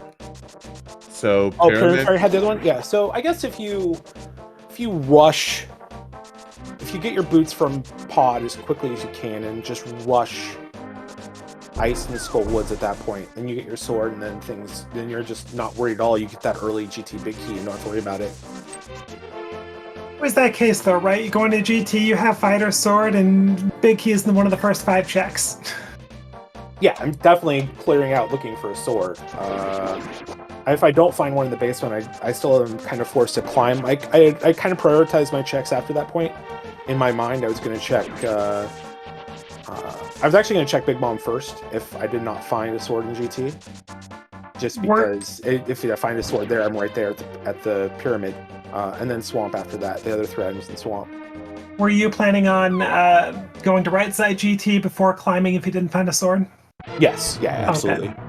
So Oh, Pyramid Fairy had the other one? Yeah, so I guess if you rush... If you get your boots from Pod as quickly as you can and just rush Ice and Skull Woods at that point, then you get your sword, and then you're just not worried at all. You get that early GT big key and not have to worry about it. Always that case though, right? You go into GT, you have Fighter Sword, and Big Key is in one of the first 5 checks. Yeah, I'm definitely clearing out looking for a sword. If I don't find one in the basement, I still am kind of forced to climb. I kind of prioritize my checks after that point. In my mind, I was going to check... I was actually going to check Big Mom first if I did not find a sword in GT. Just because if I find a sword there, I'm right there at the pyramid. And then Swamp after that. The other 3 items in Swamp. Were you planning on going to right side GT before climbing if you didn't find a sword? Yes, yeah, absolutely. Okay.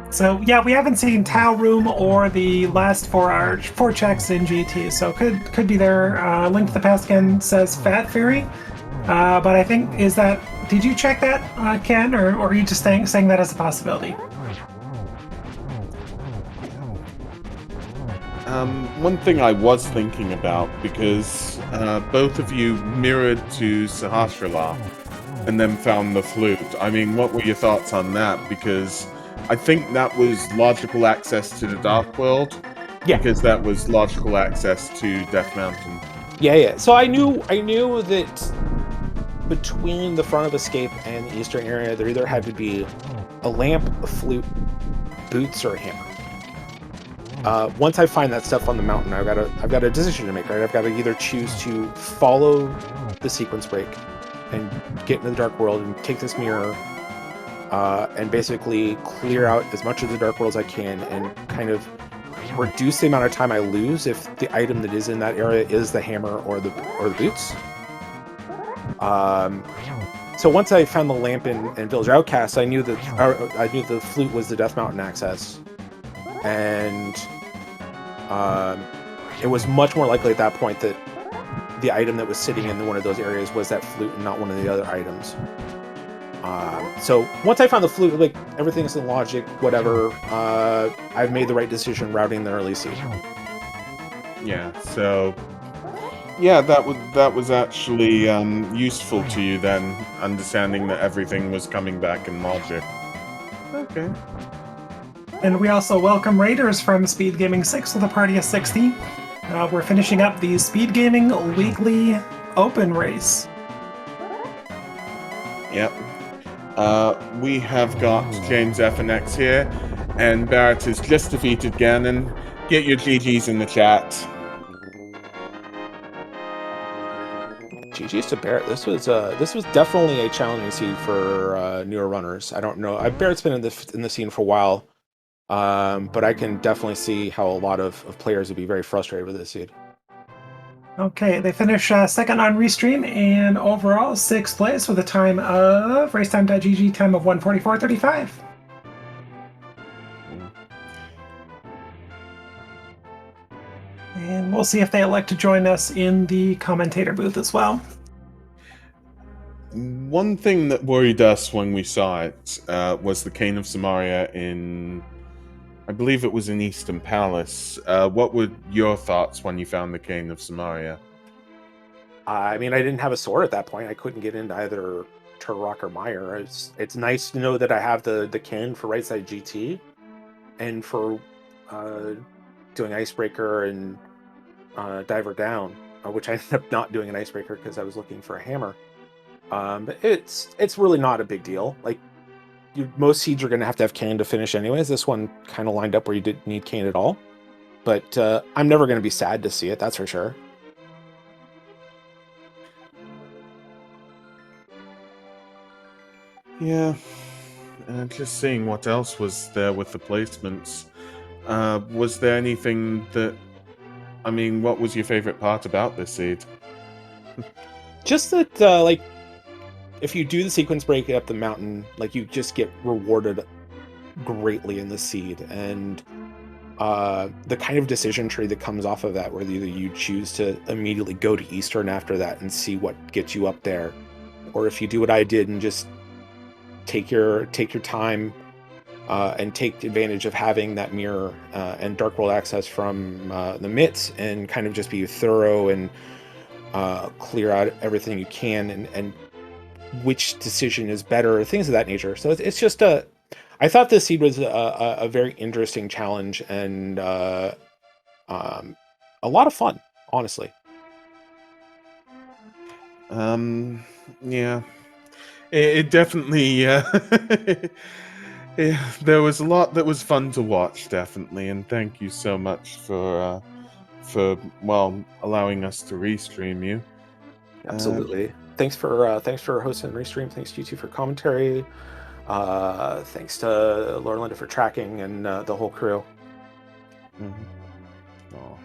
So yeah, we haven't seen Tau Room or the last 4 checks in GT, so could be there. Link to the Past again says Fat Fairy, but I think did you check that, Ken, or are you just saying that as a possibility? One thing I was thinking about, because both of you mirrored to Sahasrara and then found the flute. I mean, what were your thoughts on that? Because I think that was logical access to the Dark World. Yeah. Because that was logical access to Death Mountain. Yeah. So I knew that between the front of Escape and the eastern area, there either had to be a lamp, a flute, boots, or a hammer. once I find that stuff on the mountain, I've got a decision to make, right? I've got to either choose to follow the sequence break and get into the dark world and take this mirror and basically clear out as much of the dark world as I can and kind of reduce the amount of time I lose if the item that is in that area is the hammer or the boots. So once I found the lamp in Village Outcast, I knew the flute was the Death Mountain access, and it was much more likely at that point that the item that was sitting in one of those areas was that flute and not one of the other items. So once I found the flute, like, everything's in logic, whatever, I've made the right decision routing the early seed. Yeah, so... Yeah, that was actually useful to you then, understanding that everything was coming back in logic. Okay. And we also welcome Raiders from Speed Gaming 6 with a party of 60. We're finishing up the Speed Gaming Weekly Open Race. Yep. We have got James F and X here, and Barrett has just defeated Ganon. Get your GGs in the chat. GG's to Barrett. This was definitely a challenging seed for newer runners. I don't know. Barrett's been in the scene for a while, but I can definitely see how a lot of players would be very frustrated with this seed. Okay, they finish second on Restream and overall 6th place with a time of racetime.gg time of 1:44:35. And we'll see if they elect to join us in the commentator booth as well. One thing that worried us when we saw it was the Cane of Samaria in, I believe it was in Eastern Palace. What were your thoughts when you found the Cane of Samaria? I mean, I didn't have a sword at that point. I couldn't get into either Turrock or Mire. It's nice to know that I have the cane for right side GT and for doing Icebreaker and Diver Down, which I ended up not doing an Icebreaker because I was looking for a hammer. But it's really not a big deal. Like, most seeds are going to have cane to finish anyways. This one kind of lined up where you didn't need cane at all. But I'm never going to be sad to see it, that's for sure. Yeah, just seeing what else was there with the placements. Was there anything that... I mean, what was your favorite part about this seed? Just that, like, if you do the sequence break up the mountain, like, you just get rewarded greatly in the seed, and the kind of decision tree that comes off of that, where either you choose to immediately go to Eastern after that and see what gets you up there, or if you do what I did and just take your time and take advantage of having that mirror and Dark World access from the MITs and kind of just be thorough and clear out everything you can and which decision is better, things of that nature. So it's just I thought this seed was a very interesting challenge and a lot of fun, honestly. Yeah. It definitely, yeah, there was a lot that was fun to watch, definitely, and thank you so much for well, allowing us to restream you. Absolutely. Thanks for hosting the restream. Thanks to you two for commentary. Thanks to Laura Linda for tracking and the whole crew. Mm-hmm. Oh.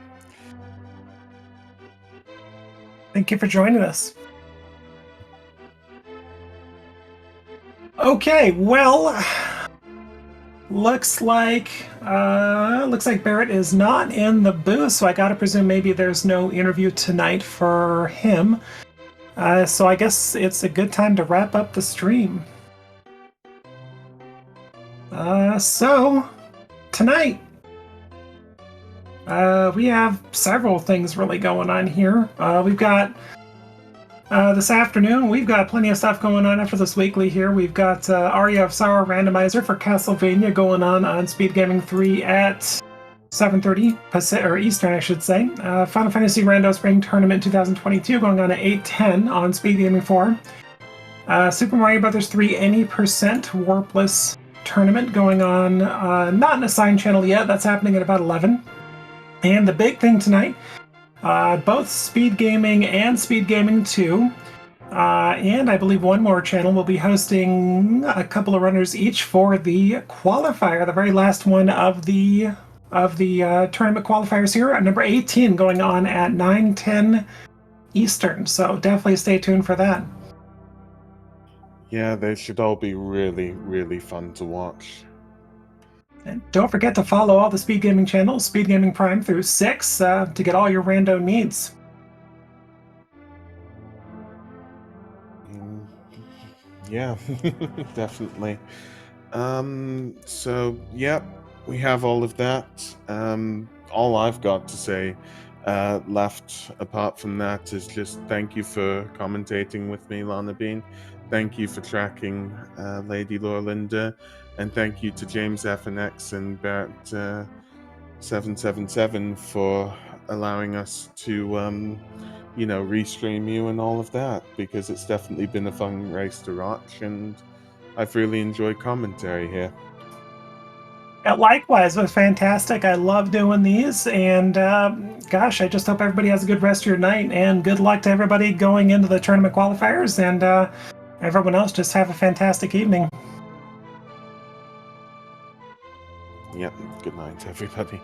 Thank you for joining us. Okay, well, looks like Barrett is not in the booth, so I gotta presume maybe there's no interview tonight for him. So I guess it's a good time to wrap up the stream. So tonight we have several things really going on here. We've got this afternoon, we've got plenty of stuff going on after this weekly here. We've got Aria of Sorrow Randomizer for Castlevania going on Speed Gaming 3 at 7:30 Pacific, or Eastern, I should say. Final Fantasy Rando Spring Tournament 2022 going on at 8:10 on Speed Gaming 4. Super Mario Bros. 3 Any% Warpless tournament going on, not in a signed channel yet. That's happening at about 11. And the big thing tonight, both Speed Gaming and Speed Gaming 2, and I believe one more channel will be hosting a couple of runners each for the qualifier, the very last one of the tournament qualifiers here at number 18, going on at 9:10 Eastern. So definitely stay tuned for that. Yeah, they should all be really, really fun to watch. And don't forget to follow all the Speed Gaming channels, Speed Gaming Prime through 6, to get all your rando needs. Yeah, definitely. So, yep, we have all of that. All I've got to say left apart from that is just thank you for commentating with me, Lana Bean. Thank you for tracking Lady Lorlinda. And thank you to James FNX and Barrett 777 for allowing us to restream you and all of that, because it's definitely been a fun race to watch, and I've really enjoyed commentary here. Yeah, likewise, it was fantastic. I love doing these, and gosh, I just hope everybody has a good rest of your night, and good luck to everybody going into the tournament qualifiers, and everyone else just have a fantastic evening. Yep, good night, everybody.